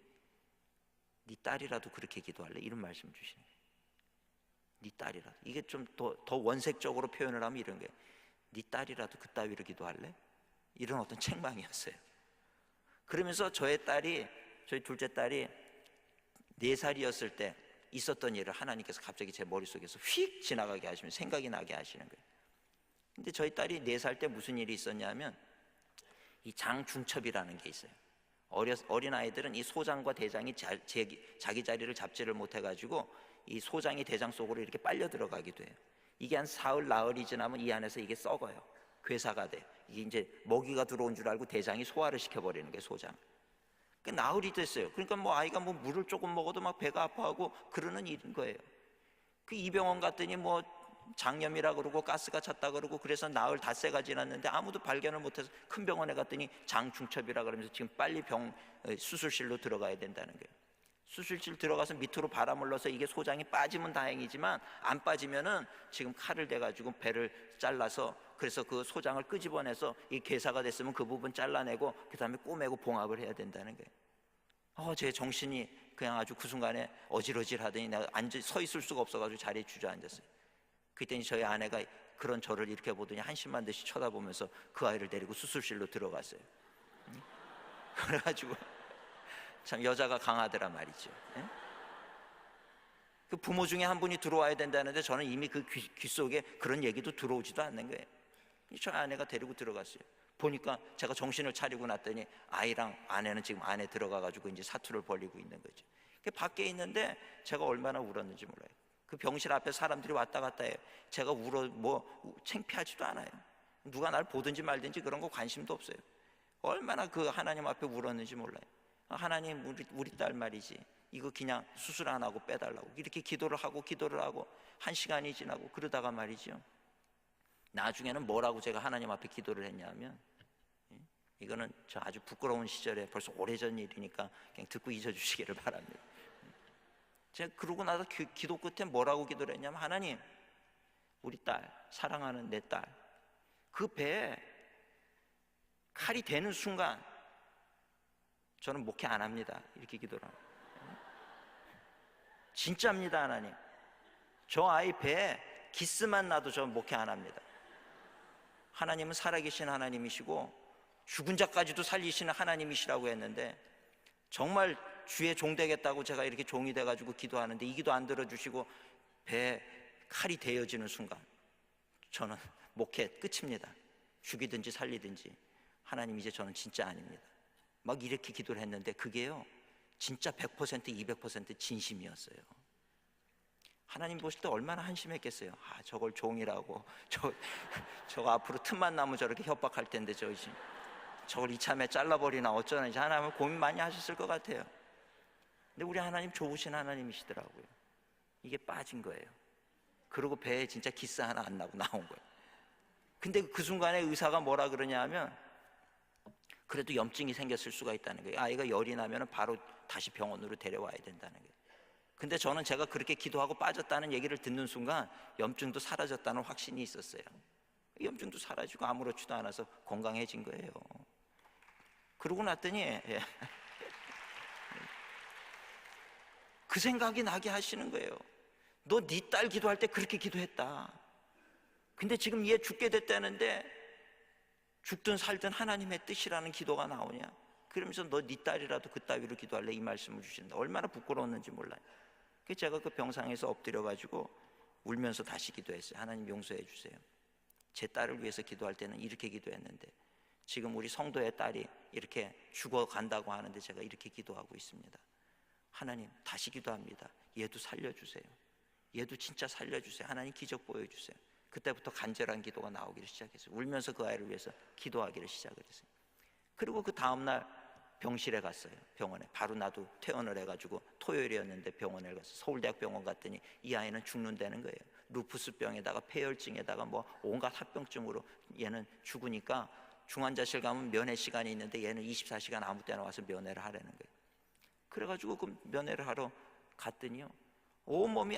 네 딸이라도 그렇게 기도할래? 이런 말씀을 주시는 거예요. 네 딸이라도. 이게 좀 더 원색적으로 표현을 하면 이런 거예요. 네 딸이라도 그따위로 기도할래? 이런 어떤 책망이었어요. 그러면서 저희 둘째 딸이 4살이었을 때 있었던 일을 하나님께서 갑자기 제 머릿속에서 휙 지나가게 하시면 생각이 나게 하시는 거예요. 근데 저희 딸이 4살 때 무슨 일이 있었냐면 이 장중첩이라는 게 있어요. 어린 아이들은 이 소장과 대장이 자기 자리를 잡지를 못해가지고 이 소장이 대장 속으로 이렇게 빨려 들어가기도 해요. 이게 한 사흘 나흘이 지나면 이 안에서 이게 썩어요. 괴사가 돼요. 이게 이제 먹이가 들어온 줄 알고 대장이 소화를 시켜버리는 게 소장. 나흘이 됐어요. 그러니까 뭐 아이가 뭐 물을 조금 먹어도 막 배가 아파하고 그러는 일인 거예요. 그 이병원 갔더니 뭐 장염이라 그러고 가스가 찼다 그러고 그래서 나흘 닷새가 지났는데 아무도 발견을 못해서 큰 병원에 갔더니 장중첩이라 그러면서 지금 빨리 수술실로 들어가야 된다는 거예요. 수술실 들어가서 밑으로 바람을 넣어서 이게 소장이 빠지면 다행이지만 안 빠지면은 지금 칼을 대가지고 배를 잘라서 그래서 그 소장을 끄집어내서 이 괴사가 됐으면 그 부분 잘라내고 그 다음에 꼬매고 봉합을 해야 된다는 거예요. 제 정신이 그냥 아주 그 순간에 어질어질하더니 내가 서 있을 수가 없어가지고 자리에 주저앉았어요. 그랬더니 저희 아내가 그런 저를 이렇게 보더니 한심한 듯이 쳐다보면서 그 아이를 데리고 수술실로 들어갔어요. 그래가지고 참 여자가 강하더라 말이죠. 그 부모 중에 한 분이 들어와야 된다는데 저는 이미 그 귀 속에 그런 얘기도 들어오지도 않는 거예요. 저 아내가 데리고 들어갔어요. 보니까 제가 정신을 차리고 났더니 아이랑 아내는 지금 안에 들어가가지고 이제 사투를 벌이고 있는 거죠. 밖에 있는데 제가 얼마나 울었는지 몰라요. 그 병실 앞에 사람들이 왔다 갔다 해요. 제가 창피하지도 않아요. 누가 날 보든지 말든지 그런 거 관심도 없어요. 얼마나 그 하나님 앞에 울었는지 몰라요. 하나님, 우리 딸 말이지, 이거 그냥 수술 안 하고 빼달라고 이렇게 기도를 하고 1시간이 지나고 그러다가 말이죠, 나중에는 뭐라고 제가 하나님 앞에 기도를 했냐면, 이거는 저 아주 부끄러운 시절에 벌써 오래전 일이니까 그냥 듣고 잊어주시기를 바랍니다. 제가 그러고 나서 기도 끝에 뭐라고 기도를 했냐면, 하나님, 우리 딸, 사랑하는 내 딸, 그 배에 칼이 되는 순간 저는 목회 안 합니다. 이렇게 기도를 합니다. 진짜입니다. 하나님, 저 아이 배에 기스만 나도 저는 목회 안 합니다. 하나님은 살아계신 하나님이시고 죽은 자까지도 살리시는 하나님이시라고 했는데, 정말 주의 종 되겠다고 제가 이렇게 종이 돼가지고 기도하는데 이 기도 안 들어주시고 배에 칼이 되어지는 순간 저는 목회 끝입니다. 죽이든지 살리든지, 하나님 이제 저는 진짜 아닙니다. 막 이렇게 기도를 했는데 그게요, 진짜 100% 200% 진심이었어요. 하나님 보실 때 얼마나 한심했겠어요. 저걸 종이라고, 저거 앞으로 틈만 나면 저렇게 협박할 텐데 저걸 이참에 잘라버리나 어쩌는지 하나님은 고민 많이 하셨을 것 같아요. 근데 우리 하나님 좋으신 하나님이시더라고요. 이게 빠진 거예요. 그리고 배에 진짜 기스 하나 안 나고 나온 거예요. 근데 그 순간에 의사가 뭐라 그러냐 하면, 그래도 염증이 생겼을 수가 있다는 거예요. 아이가 열이 나면 바로 다시 병원으로 데려와야 된다는 거예요. 근데 저는 제가 그렇게 기도하고 빠졌다는 얘기를 듣는 순간 염증도 사라졌다는 확신이 있었어요. 염증도 사라지고 아무렇지도 않아서 건강해진 거예요. 그러고 났더니 그 생각이 나게 하시는 거예요. 너 네 딸 기도할 때 그렇게 기도했다. 근데 지금 얘 죽게 됐다는데 죽든 살든 하나님의 뜻이라는 기도가 나오냐? 그러면서 너 네 딸이라도 그따위로 기도할래? 이 말씀을 주신다. 얼마나 부끄러웠는지 몰라요. 그래서 제가 그 병상에서 엎드려가지고 울면서 다시 기도했어요. 하나님 용서해 주세요. 제 딸을 위해서 기도할 때는 이렇게 기도했는데 지금 우리 성도의 딸이 이렇게 죽어간다고 하는데 제가 이렇게 기도하고 있습니다. 하나님, 다시 기도합니다. 얘도 살려주세요. 얘도 진짜 살려주세요. 하나님 기적 보여주세요. 그때부터 간절한 기도가 나오기를 시작했어요. 울면서 그 아이를 위해서 기도하기를 시작을 했어요. 그리고 그 다음날 병실에 갔어요. 병원에 바로 나도 퇴원을 해가지고 토요일이었는데 병원에 가서 서울대학병원 갔더니 이 아이는 죽는다는 거예요. 루푸스병에다가 폐혈증에다가 뭐 온갖 합병증으로 얘는 죽으니까 중환자실 가면 면회 시간이 있는데 얘는 24시간 아무 때나 와서 면회를 하라는 거예요. 그래가지고 그 면회를 하러 갔더니요, 온몸이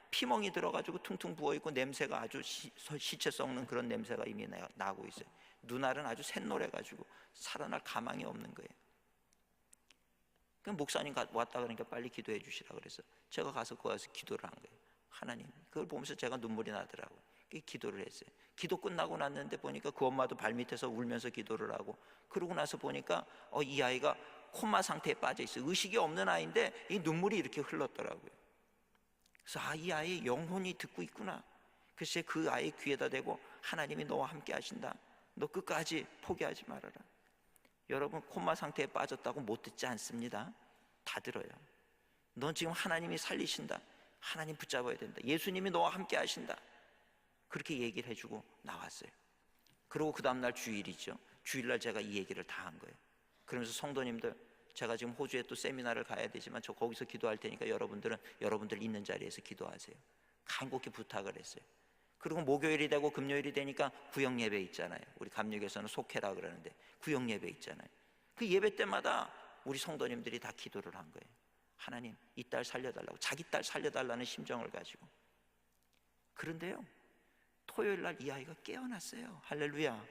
피멍이 들어가지고 퉁퉁 부어있고 냄새가 아주 시체 썩는 그런 냄새가 이미 나고 있어요. 눈알은 아주 샛노래가지고 살아날 가망이 없는 거예요. 그럼 목사님 왔다 그러니까 빨리 기도해 주시라 그래서 제가 가서 거기서 기도를 한 거예요. 하나님, 그걸 보면서 제가 눈물이 나더라고요. 기도를 했어요. 기도 끝나고 났는데 보니까 그 엄마도 발밑에서 울면서 기도를 하고, 그러고 나서 보니까 이 아이가 코마 상태에 빠져 있어요. 의식이 없는 아이인데 이 눈물이 이렇게 흘렀더라고요. 그래서 이 아이의 영혼이 듣고 있구나. 그래서 그 아이 귀에다 대고 하나님이 너와 함께 하신다. 너 끝까지 포기하지 말아라. 여러분, 코마 상태에 빠졌다고 못 듣지 않습니다. 다 들어요. 넌 지금 하나님이 살리신다. 하나님 붙잡아야 된다. 예수님이 너와 함께 하신다. 그렇게 얘기를 해주고 나왔어요. 그리고 그 다음날 주일이죠. 주일날 제가 이 얘기를 다 한 거예요. 그러면서 성도님들, 제가 지금 호주에 또 세미나를 가야 되지만 저 거기서 기도할 테니까 여러분들은 여러분들 있는 자리에서 기도하세요. 간곡히 부탁을 했어요. 그리고 목요일이 되고 금요일이 되니까 구역 예배 있잖아요. 우리 감리교에서는 속회라 그러는데 구역 예배 있잖아요. 그 예배 때마다 우리 성도님들이 다 기도를 한 거예요. 하나님, 이 딸 살려달라고, 자기 딸 살려달라는 심정을 가지고. 그런데요, 토요일 날 이 아이가 깨어났어요. 할렐루야.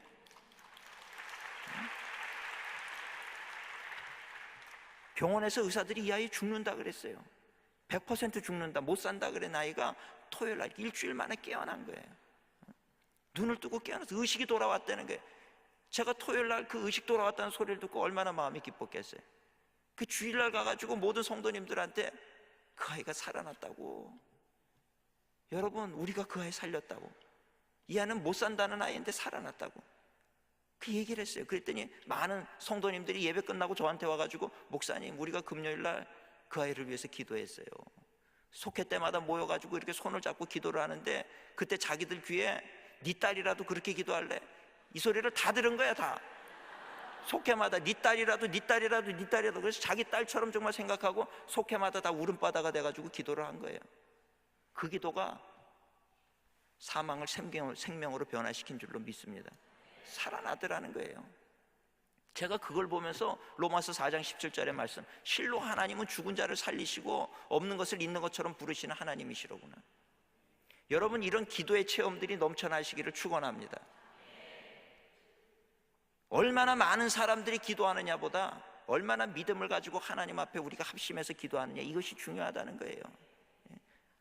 병원에서 의사들이 이 아이 죽는다 그랬어요. 100% 죽는다, 못 산다 그래. 아이가 토요일 날 일주일 만에 깨어난 거예요. 눈을 뜨고 깨어나서 의식이 돌아왔다는 거예요. 제가 토요일 날 그 의식 돌아왔다는 소리를 듣고 얼마나 마음이 기뻤겠어요. 그 주일날 가가지고 모든 성도님들한테 그 아이가 살아났다고. 여러분, 우리가 그 아이 살렸다고. 이 아이는 못 산다는 아이인데 살아났다고 그 얘기를 했어요. 그랬더니 많은 성도님들이 예배 끝나고 저한테 와가지고, 목사님, 우리가 금요일날 그 아이를 위해서 기도했어요. 속회 때마다 모여가지고 이렇게 손을 잡고 기도를 하는데, 그때 자기들 귀에 네 딸이라도 그렇게 기도할래? 이 소리를 다 들은 거야. 다 속회마다 네 딸이라도, 네 딸이라도, 네 딸이라도. 그래서 자기 딸처럼 정말 생각하고 속회마다 다 울음바다가 돼가지고 기도를 한 거예요. 그 기도가 사망을 생명으로 변화시킨 줄로 믿습니다. 살아나더라는 거예요. 제가 그걸 보면서 로마서 4장 17절의 말씀, 실로 하나님은 죽은 자를 살리시고 없는 것을 있는 것처럼 부르시는 하나님이시로구나. 여러분, 이런 기도의 체험들이 넘쳐나시기를 축원합니다. 얼마나 많은 사람들이 기도하느냐보다 얼마나 믿음을 가지고 하나님 앞에 우리가 합심해서 기도하느냐, 이것이 중요하다는 거예요.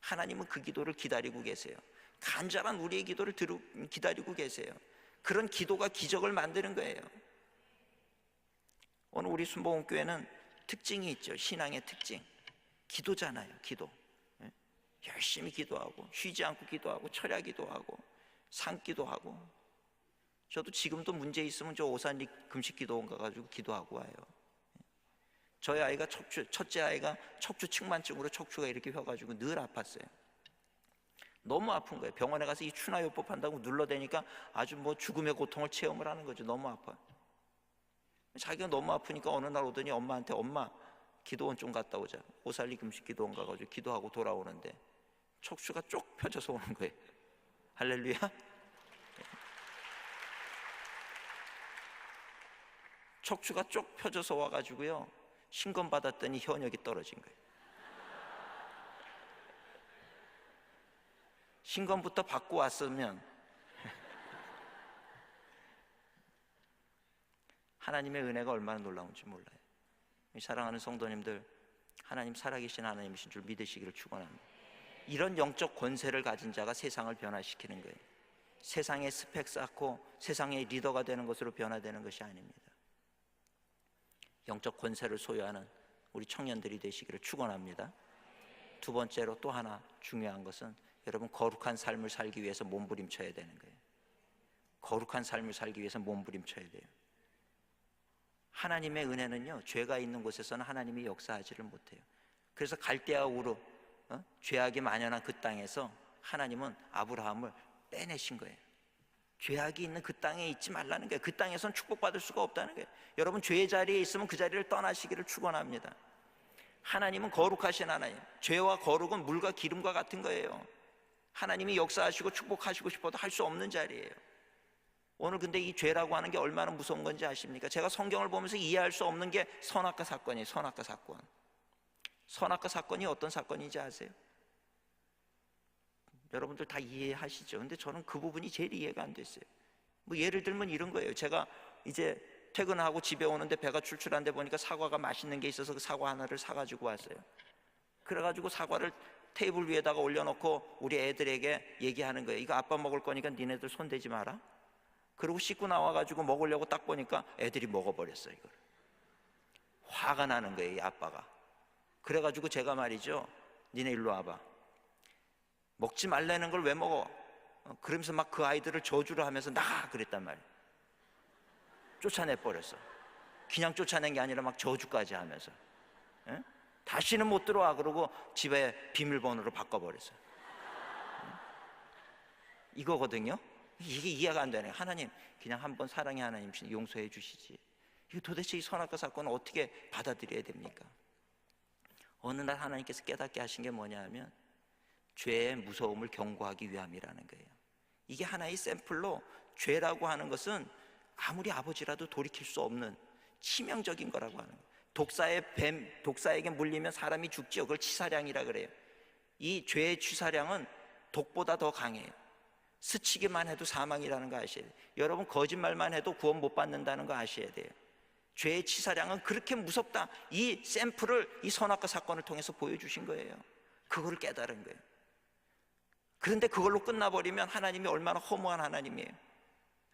하나님은 그 기도를 기다리고 계세요. 간절한 우리의 기도를 기다리고 계세요. 그런 기도가 기적을 만드는 거예요. 오늘 우리 순복음교회는 특징이 있죠. 신앙의 특징, 기도잖아요. 기도. 열심히 기도하고, 쉬지 않고 기도하고, 철야 기도하고, 산기도 하고. 저도 지금도 문제 있으면 저 오산리 금식 기도원 가가지고 기도하고 와요. 저희 아이가 첫째 아이가 척추 측만증으로 척추가 이렇게 휘어가지고 늘 아팠어요. 너무 아픈 거예요. 병원에 가서 이 추나요법 한다고 눌러대니까 아주 뭐 죽음의 고통을 체험을 하는 거죠. 너무 아파요. 자기가 너무 아프니까 어느 날 오더니 엄마한테, 엄마, 기도원 좀 갔다 오자. 오살리 금식 기도원 가가지고 기도하고 돌아오는데 척추가 쭉 펴져서 오는 거예요. 할렐루야. 척추가 쭉 펴져서 와가지고요, 신검 받았더니 현역이 떨어진 거예요. 신검부터 받고 왔으면 하나님의 은혜가 얼마나 놀라운지 몰라요. 사랑하는 성도님들, 하나님 살아계신 하나님이신 줄 믿으시기를 축원합니다. 이런 영적 권세를 가진 자가 세상을 변화시키는 거예요. 세상의 스펙 쌓고 세상의 리더가 되는 것으로 변화되는 것이 아닙니다. 영적 권세를 소유하는 우리 청년들이 되시기를 축원합니다. 두 번째로 또 하나 중요한 것은, 여러분, 거룩한 삶을 살기 위해서 몸부림쳐야 되는 거예요. 거룩한 삶을 살기 위해서 몸부림쳐야 돼요. 하나님의 은혜는요, 죄가 있는 곳에서는 하나님이 역사하지를 못해요. 그래서 갈대아 우르, 죄악이 만연한 그 땅에서 하나님은 아브라함을 빼내신 거예요. 죄악이 있는 그 땅에 있지 말라는 거예요. 그 땅에서는 축복받을 수가 없다는 거예요. 여러분, 죄의 자리에 있으면 그 자리를 떠나시기를 축원합니다. 하나님은 거룩하신 하나님, 죄와 거룩은 물과 기름과 같은 거예요. 하나님이 역사하시고 축복하시고 싶어도 할 수 없는 자리예요. 오늘 근데 이 죄라고 하는 게 얼마나 무서운 건지 아십니까? 제가 성경을 보면서 이해할 수 없는 게 선악과 사건이에요. 선악과 사건. 선악과 사건이 어떤 사건인지 아세요? 여러분들 다 이해하시죠? 근데 저는 그 부분이 제일 이해가 안 됐어요. 뭐 예를 들면 이런 거예요. 제가 이제 퇴근하고 집에 오는데 배가 출출한데 보니까 사과가 맛있는 게 있어서 그 사과 하나를 사가지고 왔어요. 그래가지고 사과를 테이블 위에다가 올려놓고 우리 애들에게 얘기하는 거예요. 이거 아빠 먹을 거니까 니네들 손대지 마라. 그리고 씻고 나와가지고 먹으려고 딱 보니까 애들이 먹어버렸어요. 이걸. 화가 나는 거예요, 이 아빠가. 그래가지고 제가 말이죠, 니네 일로 와봐. 먹지 말라는 걸 왜 먹어? 그러면서 막 그 아이들을 저주를 하면서 나가 그랬단 말이에요. 쫓아내버렸어. 그냥 쫓아낸 게 아니라 막 저주까지 하면서, 에? 다시는 못 들어와 그러고 집에 비밀번호로 바꿔버렸어요. 이거거든요. 이게 이해가 안 되네요. 하나님, 그냥 한번 사랑의 하나님 용서해 주시지. 이거 도대체 이 선악과 사건을 어떻게 받아들여야 됩니까? 어느 날 하나님께서 깨닫게 하신 게 뭐냐 하면 죄의 무서움을 경고하기 위함이라는 거예요. 이게 하나의 샘플로 죄라고 하는 것은 아무리 아버지라도 돌이킬 수 없는 치명적인 거라고 하는 거예요. 독사에게 물리면 사람이 죽지요. 그걸 치사량이라 그래요. 이 죄의 치사량은 독보다 더 강해요. 스치기만 해도 사망이라는 거 아셔야 돼요. 여러분, 거짓말만 해도 구원 못 받는다는 거 아셔야 돼요. 죄의 치사량은 그렇게 무섭다. 이 샘플을 이 선악과 사건을 통해서 보여주신 거예요. 그거를 깨달은 거예요. 그런데 그걸로 끝나버리면 하나님이 얼마나 허무한 하나님이에요.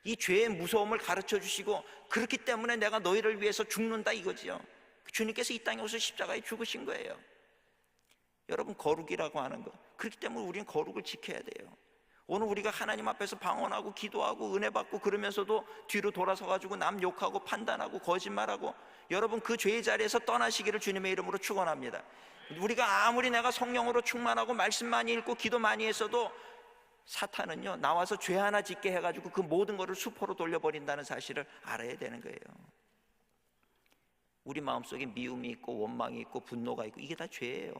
이 죄의 무서움을 가르쳐 주시고 그렇기 때문에 내가 너희를 위해서 죽는다 이거지요. 주님께서 이 땅에 오셔서 십자가에 죽으신 거예요. 여러분, 거룩이라고 하는 거, 그렇기 때문에 우리는 거룩을 지켜야 돼요. 오늘 우리가 하나님 앞에서 방언하고 기도하고 은혜 받고 그러면서도 뒤로 돌아서 가지고 남 욕하고 판단하고 거짓말하고, 여러분, 그 죄의 자리에서 떠나시기를 주님의 이름으로 축원합니다. 우리가 아무리 내가 성령으로 충만하고 말씀 많이 읽고 기도 많이 했어도 사탄은요, 나와서 죄 하나 짓게 해가지고 그 모든 것을 수포로 돌려버린다는 사실을 알아야 되는 거예요. 우리 마음속에 미움이 있고 원망이 있고 분노가 있고 이게 다 죄예요.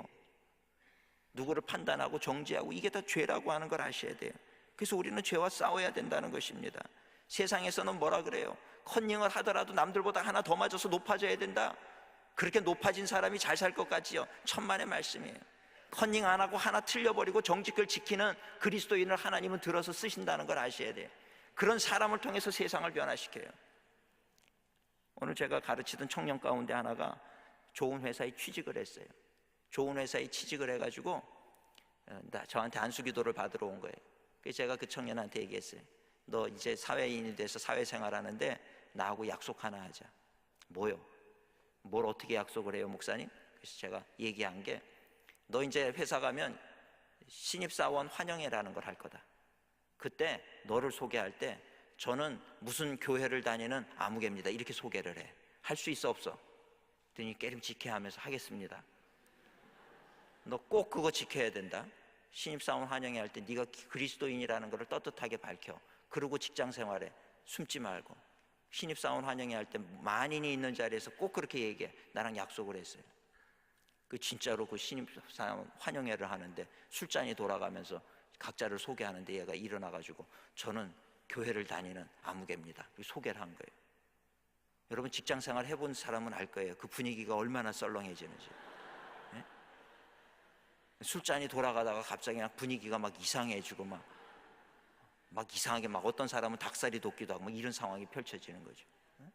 누구를 판단하고 정죄하고 이게 다 죄라고 하는 걸 아셔야 돼요. 그래서 우리는 죄와 싸워야 된다는 것입니다. 세상에서는 뭐라 그래요? 컨닝을 하더라도 남들보다 하나 더 맞아서 높아져야 된다. 그렇게 높아진 사람이 잘 살 것 같지요? 천만의 말씀이에요. 컨닝 안 하고 하나 틀려버리고 정직을 지키는 그리스도인을 하나님은 들어서 쓰신다는 걸 아셔야 돼요. 그런 사람을 통해서 세상을 변화시켜요. 오늘 제가 가르치던 청년 가운데 하나가 좋은 회사에 취직을 했어요. 좋은 회사에 취직을 해가지고 저한테 안수기도를 받으러 온 거예요. 그래서 제가 그 청년한테 얘기했어요. 너 이제 사회인이 돼서 사회생활하는데 나하고 약속 하나 하자. 뭐요? 뭘 어떻게 약속을 해요, 목사님? 그래서 제가 얘기한 게, 너 이제 회사 가면 신입사원 환영회라는 걸 할 거다. 그때 너를 소개할 때 저는 무슨 교회를 다니는 아무개입니다, 이렇게 소개를 해. 할 수 있어 없어? 그랬더니 깨름직해 하면서 하겠습니다. 너 꼭 그거 지켜야 된다. 신입사원 환영회 할 때 네가 그리스도인이라는 걸 떳떳하게 밝혀. 그리고 직장생활에 숨지 말고 신입사원 환영회 할 때 만인이 있는 자리에서 꼭 그렇게 얘기해. 나랑 약속을 했어요. 그 진짜로 그 신입사원 환영회를 하는데 술잔이 돌아가면서 각자를 소개하는데 얘가 일어나가지고 저는 교회를 다니는 아무개입니다, 소개를 한 거예요. 여러분, 직장생활 해본 사람은 알 거예요. 그 분위기가 얼마나 썰렁해지는지. 네? 술잔이 돌아가다가 갑자기 그냥 분위기가 막 이상해지고 막 이상하게 막 어떤 사람은 닭살이 돋기도 하고 이런 상황이 펼쳐지는 거죠. 네?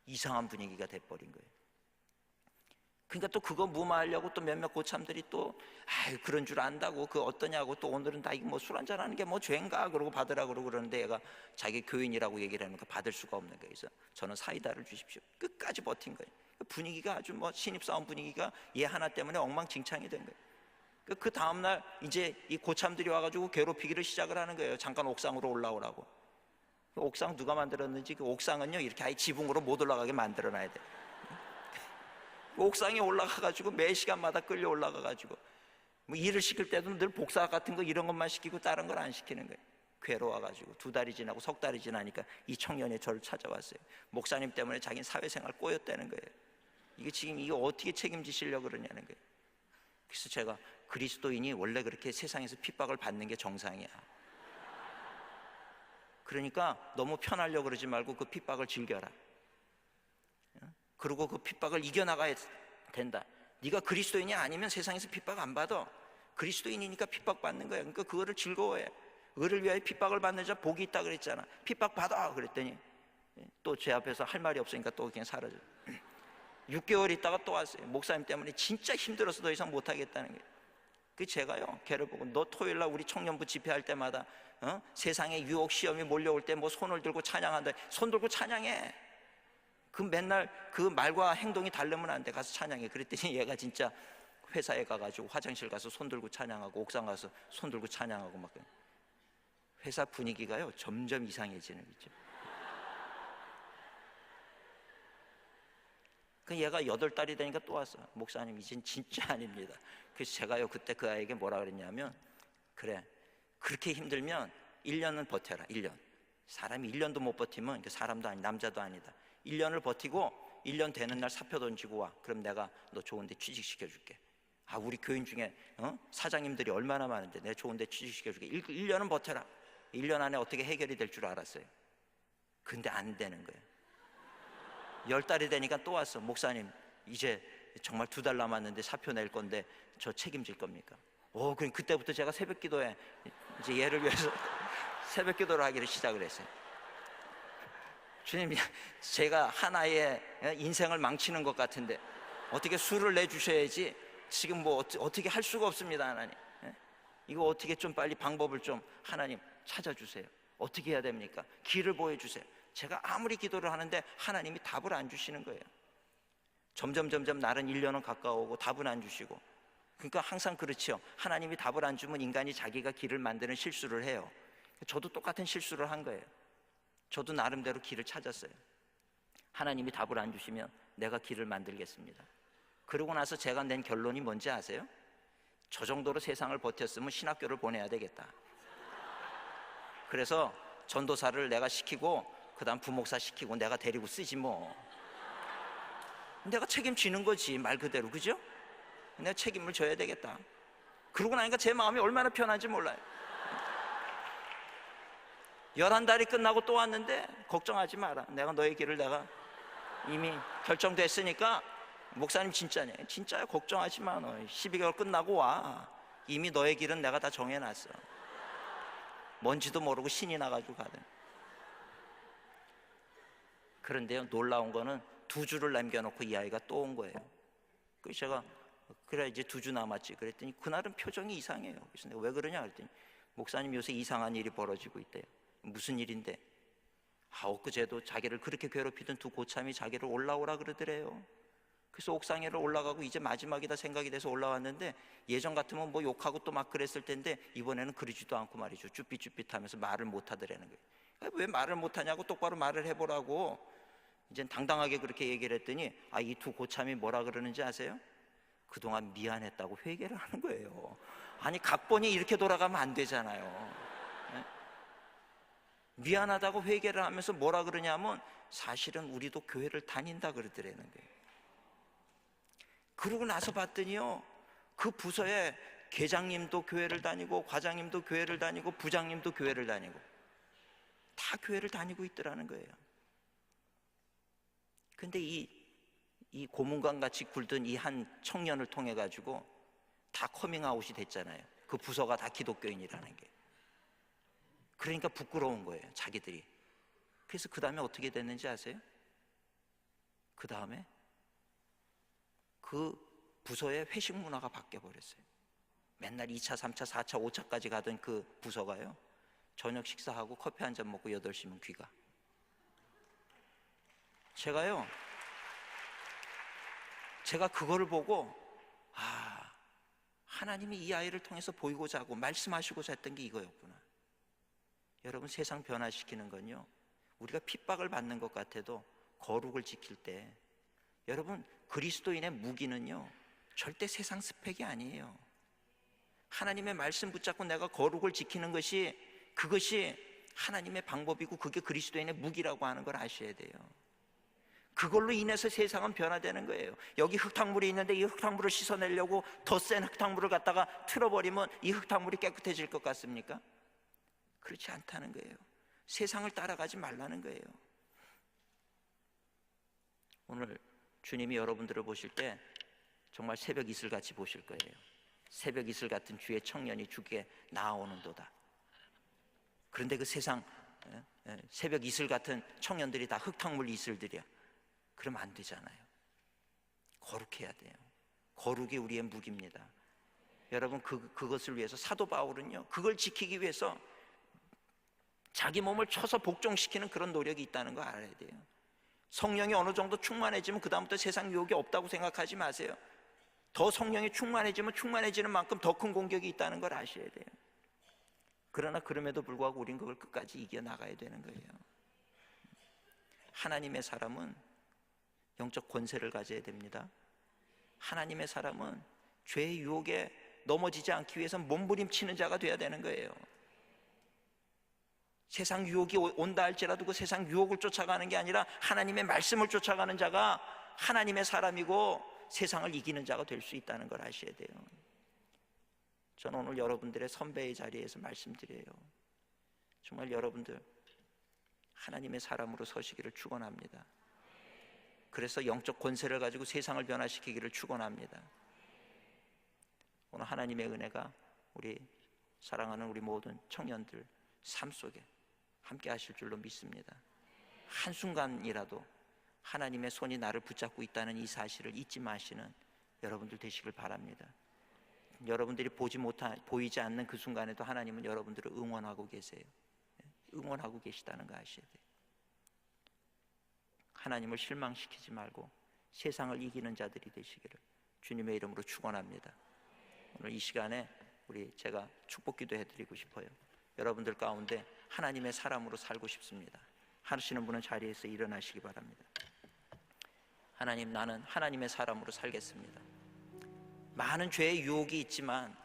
이상한 분위기가 돼버린 거예요. 그러니까 또 그거 무마하려고 또 몇몇 고참들이 또 그런 줄 안다고 그 어떠냐고 또 오늘은 다 이거 뭐 술 한잔 하는 게 뭐 죄인가 그러고 받으라 그러고 그러는데 얘가 자기 교인이라고 얘기를 하니까 받을 수가 없는 거예요. 그래서 저는 사이다를 주십시오. 끝까지 버틴 거예요. 분위기가 아주 뭐 신입사원 분위기가 얘 하나 때문에 엉망진창이 된 거예요. 그 다음날 이제 이 고참들이 와가지고 괴롭히기를 시작을 하는 거예요. 잠깐 옥상으로 올라오라고. 그 옥상 누가 만들었는지, 그 옥상은요 이렇게 아예 지붕으로 못 올라가게 만들어놔야 돼요. 옥상에 올라가가지고 매 시간마다 끌려 올라가가지고 뭐 일을 시킬 때도 늘 복사 같은 거 이런 것만 시키고 다른 걸 안 시키는 거예요. 괴로워가지고 2달이 지나고 3달이 지나니까 이 청년이 저를 찾아왔어요. 목사님 때문에 자기는 사회생활 꼬였다는 거예요. 이게 지금 이거 어떻게 책임지시려고 그러냐는 거예요. 그래서 제가 그리스도인이 원래 그렇게 세상에서 핍박을 받는 게 정상이야. 그러니까 너무 편하려고 그러지 말고 그 핍박을 즐겨라. 그리고 그 핍박을 이겨나가야 된다. 네가 그리스도인이 아니면 세상에서 핍박 안 받아. 그리스도인이니까 핍박받는 거야. 그러니까 그거를 즐거워해. 의를 위하여 핍박을 받는 자 복이 있다 그랬잖아. 핍박 받아 그랬더니 또 제 앞에서 할 말이 없으니까 또 그냥 사라져요. 6개월 있다가 또 왔어요. 목사님 때문에 진짜 힘들어서 더 이상 못하겠다는 거예요. 그 제가요, 걔를 보고 너 토요일 날 우리 청년부 집회할 때마다 세상에 유혹 시험이 몰려올 때 뭐 손을 들고 찬양한다. 손 들고 찬양해. 그 맨날 그 말과 행동이 다르면 안 돼. 가서 찬양해. 그랬더니 얘가 진짜 회사에 가가지고 화장실 가서 손 들고 찬양하고 옥상 가서 손 들고 찬양하고 막. 회사 분위기가요 점점 이상해지는 거죠. 그 얘가 8달이 되니까 또 왔어. 목사님 이젠 진짜 아닙니다. 그래서 제가요 그때 그 아이에게 뭐라 그랬냐면, 그래 그렇게 힘들면 1년은 버텨라. 1년. 사람이 1년도 못 버티면 그 사람도 아니 남자도 아니다. 1년을 버티고 1년 되는 날 사표 던지고 와. 그럼 내가 너 좋은 데 취직시켜 줄게. 아, 우리 교인 중에 사장님들이 얼마나 많은데 내가 좋은 데 취직시켜 줄게. 1년은 버텨라. 1년 안에 어떻게 해결이 될 줄 알았어요. 근데 안 되는 거예요. 10달이 되니까 또 왔어. 목사님 이제 정말 2달 남았는데 사표 낼 건데 저 책임질 겁니까? 그럼 그때부터 제가 새벽 기도에 이제 얘를 위해서 새벽 기도를 하기를 시작을 했어요. 주님, 제가 하나의 인생을 망치는 것 같은데 어떻게 수를 내주셔야지. 지금 뭐 어떻게 할 수가 없습니다. 하나님, 이거 어떻게 좀 빨리 방법을 좀 하나님 찾아주세요. 어떻게 해야 됩니까? 길을 보여주세요. 제가 아무리 기도를 하는데 하나님이 답을 안 주시는 거예요. 점점 날은 1년은 가까워오고 답은 안 주시고. 그러니까 항상 그렇죠. 하나님이 답을 안 주면 인간이 자기가 길을 만드는 실수를 해요. 저도 똑같은 실수를 한 거예요. 저도 나름대로 길을 찾았어요. 하나님이 답을 안 주시면 내가 길을 만들겠습니다. 그러고 나서 제가 낸 결론이 뭔지 아세요? 저 정도로 세상을 버텼으면 신학교를 보내야 되겠다. 그래서 전도사를 내가 시키고 그 다음 부목사 시키고 내가 데리고 쓰지 뭐. 내가 책임지는 거지, 말 그대로. 그죠? 내가 책임을 져야 되겠다. 그러고 나니까 제 마음이 얼마나 편한지 몰라요. 11달이 끝나고 또 왔는데 걱정하지 마라. 내가 너의 길을 내가 이미 결정됐으니까. 목사님 진짜냐? 진짜야. 걱정하지 마. 너 12개월 끝나고 와. 이미 너의 길은 내가 다 정해놨어. 뭔지도 모르고 신이 나가지고 가든. 그런데요, 놀라운 거는 2주를 남겨놓고 이 아이가 또 온 거예요. 그래서 제가 그래 이제 2주 남았지 그랬더니 그날은 표정이 이상해요. 그래서 내가 왜 그러냐 그랬더니 목사님 요새 이상한 일이 벌어지고 있대요. 무슨 일인데? 엊그제도 자기를 그렇게 괴롭히던 2 고참이 자기를 올라오라 그러더래요. 그래서 옥상 위로 올라가고 이제 마지막이다 생각이 돼서 올라왔는데, 예전 같으면 뭐 욕하고 또 막 그랬을 텐데 이번에는 그러지도 않고 말이죠. 쭈삣쭈삣하면서 말을 못 하더라는 거예요. 왜 말을 못 하냐고, 똑바로 말을 해보라고. 이젠 당당하게 그렇게 얘기를 했더니 이 2 고참이 뭐라 그러는지 아세요? 그동안 미안했다고 회개를 하는 거예요. 아니 각본이 이렇게 돌아가면 안 되잖아요. 네? 미안하다고 회개를 하면서 뭐라 그러냐면 사실은 우리도 교회를 다닌다 그러더라는 거예요. 그러고 나서 봤더니요, 그 부서에 계장님도 교회를 다니고 과장님도 교회를 다니고 부장님도 교회를 다니고 다 교회를 다니고 있더라는 거예요. 근데 이 고문관 같이 굴던 이 한 청년을 통해 가지고 다 커밍아웃이 됐잖아요. 그 부서가 다 기독교인이라는 게. 그러니까 부끄러운 거예요, 자기들이. 그래서 그 다음에 어떻게 됐는지 아세요? 그 다음에 그 부서의 회식 문화가 바뀌어 버렸어요. 맨날 2차, 3차, 4차, 5차까지 가던 그 부서가요, 저녁 식사하고 커피 한 잔 먹고 8시면 귀가. 제가 그거를 보고 하나님이 이 아이를 통해서 보이고자 하고 말씀하시고자 했던 게 이거였구나. 여러분, 세상 변화시키는 건요, 우리가 핍박을 받는 것 같아도 거룩을 지킬 때, 여러분 그리스도인의 무기는요 절대 세상 스펙이 아니에요. 하나님의 말씀 붙잡고 내가 거룩을 지키는 것이, 그것이 하나님의 방법이고 그게 그리스도인의 무기라고 하는 걸 아셔야 돼요. 그걸로 인해서 세상은 변화되는 거예요. 여기 흙탕물이 있는데 이 흙탕물을 씻어내려고 더 센 흙탕물을 갖다가 틀어버리면 이 흙탕물이 깨끗해질 것 같습니까? 그렇지 않다는 거예요. 세상을 따라가지 말라는 거예요. 오늘 주님이 여러분들을 보실 때 정말 새벽 이슬같이 보실 거예요. 새벽 이슬 같은 주의 청년이 주께 나아오는도다. 그런데 그 세상 새벽 이슬 같은 청년들이 다 흙탕물 이슬들이야. 그러면 안 되잖아요. 거룩해야 돼요. 거룩이 우리의 무기입니다. 여러분, 그것을 위해서 사도 바울은요, 그걸 지키기 위해서 자기 몸을 쳐서 복종시키는 그런 노력이 있다는 거 알아야 돼요. 성령이 어느 정도 충만해지면 그 다음부터 세상 유혹이 없다고 생각하지 마세요. 더 성령이 충만해지면 충만해지는 만큼 더 큰 공격이 있다는 걸 아셔야 돼요. 그러나 그럼에도 불구하고 우린 그걸 끝까지 이겨나가야 되는 거예요. 하나님의 사람은 영적 권세를 가져야 됩니다. 하나님의 사람은 죄의 유혹에 넘어지지 않기 위해서 몸부림치는 자가 돼야 되는 거예요. 세상 유혹이 온다 할지라도 그 세상 유혹을 쫓아가는 게 아니라 하나님의 말씀을 쫓아가는 자가 하나님의 사람이고 세상을 이기는 자가 될 수 있다는 걸 아셔야 돼요. 저는 오늘 여러분들의 선배의 자리에서 말씀드려요. 정말 여러분들 하나님의 사람으로 서시기를 축원합니다. 그래서 영적 권세를 가지고 세상을 변화시키기를 축원합니다. 오늘 하나님의 은혜가 우리 사랑하는 우리 모든 청년들 삶 속에 함께 하실 줄로 믿습니다. 한순간이라도 하나님의 손이 나를 붙잡고 있다는 이 사실을 잊지 마시는 여러분들 되시길 바랍니다. 여러분들이 보이지 않는 그 순간에도 하나님은 여러분들을 응원하고 계세요. 응원하고 계시다는 거 아셔야 돼요. 하나님을 실망시키지 말고 세상을 이기는 자들이 되시기를 주님의 이름으로 축원합니다. 오늘 이 시간에 제가 축복 기도해드리고 싶어요. 여러분들 가운데 하나님의 사람으로 살고 싶습니다. 하시는 분은 자리에서 일어나시기 바랍니다. 하나님, 나는 하나님의 사람으로 살겠습니다. 많은 죄의 유혹이 있지만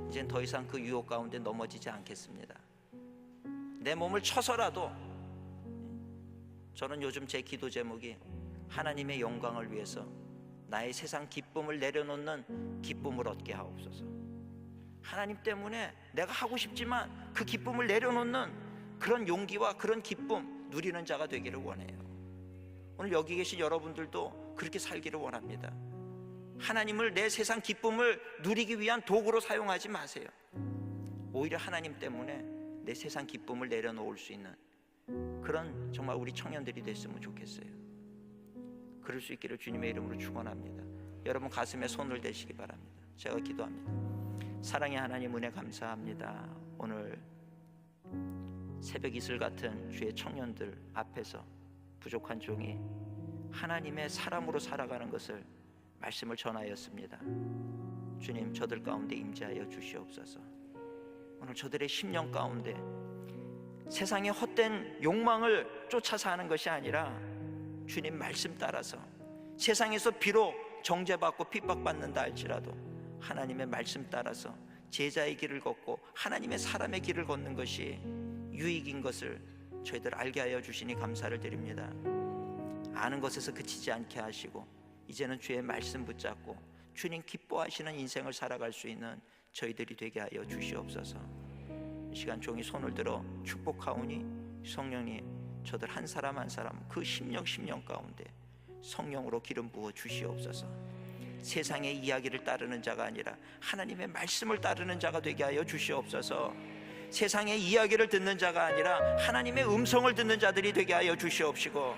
이젠 더 이상 그 유혹 가운데 넘어지지 않겠습니다. 내 몸을 쳐서라도 저는 요즘 제 기도 제목이 하나님의 영광을 위해서 나의 세상 기쁨을 내려놓는 기쁨을 얻게 하옵소서. 하나님 때문에 내가 하고 싶지만 그 기쁨을 내려놓는 그런 용기와 그런 기쁨 누리는 자가 되기를 원해요. 오늘 여기 계신 여러분들도 그렇게 살기를 원합니다. 하나님을 내 세상 기쁨을 누리기 위한 도구로 사용하지 마세요. 오히려 하나님 때문에 내 세상 기쁨을 내려놓을 수 있는 그런 정말 우리 청년들이 됐으면 좋겠어요. 그럴 수 있기를 주님의 이름으로 축원합니다. 여러분 가슴에 손을 대시기 바랍니다. 제가 기도합니다. 사랑의 하나님, 은혜 감사합니다. 오늘 새벽 이슬 같은 주의 청년들 앞에서 부족한 종이 하나님의 사람으로 살아가는 것을 말씀을 전하였습니다. 주님, 저들 가운데 임재하여 주시옵소서. 오늘 저들의 심령 가운데 세상의 헛된 욕망을 쫓아 사는 것이 아니라 주님 말씀 따라서 세상에서 비록 정죄받고 핍박받는다 할지라도 하나님의 말씀 따라서 제자의 길을 걷고 하나님의 사람의 길을 걷는 것이 유익인 것을 저희들 알게 하여 주시니 감사를 드립니다. 아는 것에서 그치지 않게 하시고 이제는 주의 말씀 붙잡고 주님 기뻐하시는 인생을 살아갈 수 있는 저희들이 되게 하여 주시옵소서. 이 시간 종이 손을 들어 축복하오니 성령님, 저들 한 사람 한 사람 그 심령 가운데 성령으로 기름 부어 주시옵소서. 세상의 이야기를 따르는 자가 아니라 하나님의 말씀을 따르는 자가 되게 하여 주시옵소서. 세상의 이야기를 듣는 자가 아니라 하나님의 음성을 듣는 자들이 되게 하여 주시옵시고,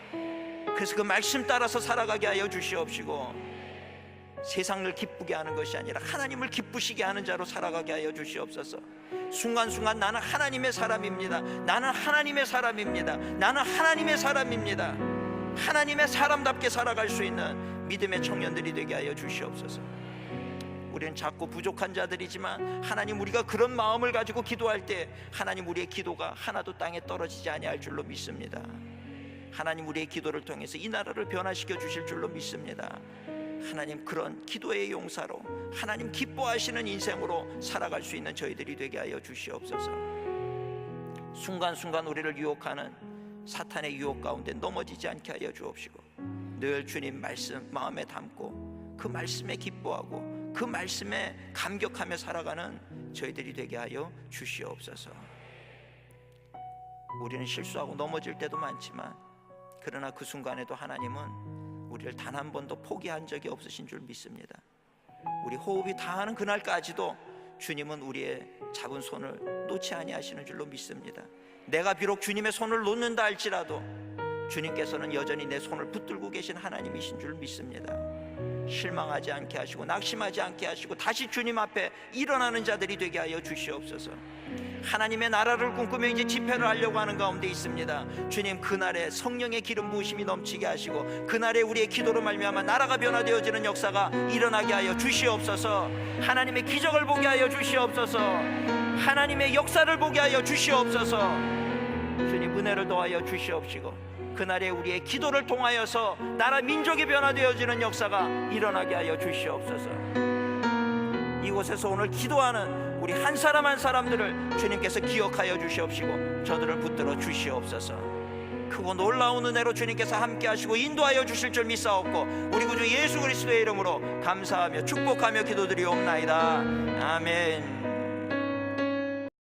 그래서 그 말씀 따라서 살아가게 하여 주시옵시고, 세상을 기쁘게 하는 것이 아니라 하나님을 기쁘시게 하는 자로 살아가게 하여 주시옵소서. 순간순간 나는 하나님의 사람입니다. 나는 하나님의 사람입니다. 나는 하나님의 사람입니다. 하나님의 사람답게 살아갈 수 있는 믿음의 청년들이 되게 하여 주시옵소서. 우리는 작고 부족한 자들이지만 하나님, 우리가 그런 마음을 가지고 기도할 때 하나님, 우리의 기도가 하나도 땅에 떨어지지 아니할 줄로 믿습니다. 하나님, 우리의 기도를 통해서 이 나라를 변화시켜 주실 줄로 믿습니다. 하나님, 그런 기도의 용사로 하나님 기뻐하시는 인생으로 살아갈 수 있는 저희들이 되게 하여 주시옵소서. 순간순간 우리를 유혹하는 사탄의 유혹 가운데 넘어지지 않게 하여 주옵시고, 늘 주님 말씀 마음에 담고 그 말씀에 기뻐하고 그 말씀에 감격하며 살아가는 저희들이 되게 하여 주시옵소서. 우리는 실수하고 넘어질 때도 많지만 그러나 그 순간에도 하나님은 우리를 단 한 번도 포기한 적이 없으신 줄 믿습니다. 우리 호흡이 다하는 그날까지도 주님은 우리의 잡은 손을 놓지 아니하시는 줄로 믿습니다. 내가 비록 주님의 손을 놓는다 할지라도 주님께서는 여전히 내 손을 붙들고 계신 하나님이신 줄 믿습니다. 실망하지 않게 하시고 낙심하지 않게 하시고 다시 주님 앞에 일어나는 자들이 되게 하여 주시옵소서. 하나님의 나라를 꿈꾸며 이제 집회를 하려고 하는 가운데 있습니다. 주님, 그날에 성령의 기름 부으심이 넘치게 하시고 그날에 우리의 기도로 말미암아 나라가 변화되어지는 역사가 일어나게 하여 주시옵소서. 하나님의 기적을 보게 하여 주시옵소서. 하나님의 역사를 보게 하여 주시옵소서. 주님, 은혜를 더하여 주시옵시고 그날에 우리의 기도를 통하여서 나라 민족이 변화되어지는 역사가 일어나게 하여 주시옵소서. 이곳에서 오늘 기도하는 우리 한 사람 한 사람들을 주님께서 기억하여 주시옵시고 저들을 붙들어 주시옵소서. 크고 놀라운 은혜로 주님께서 함께 하시고 인도하여 주실 줄 믿사옵고 우리 구주 예수 그리스도의 이름으로 감사하며 축복하며 기도드리옵나이다. 아멘.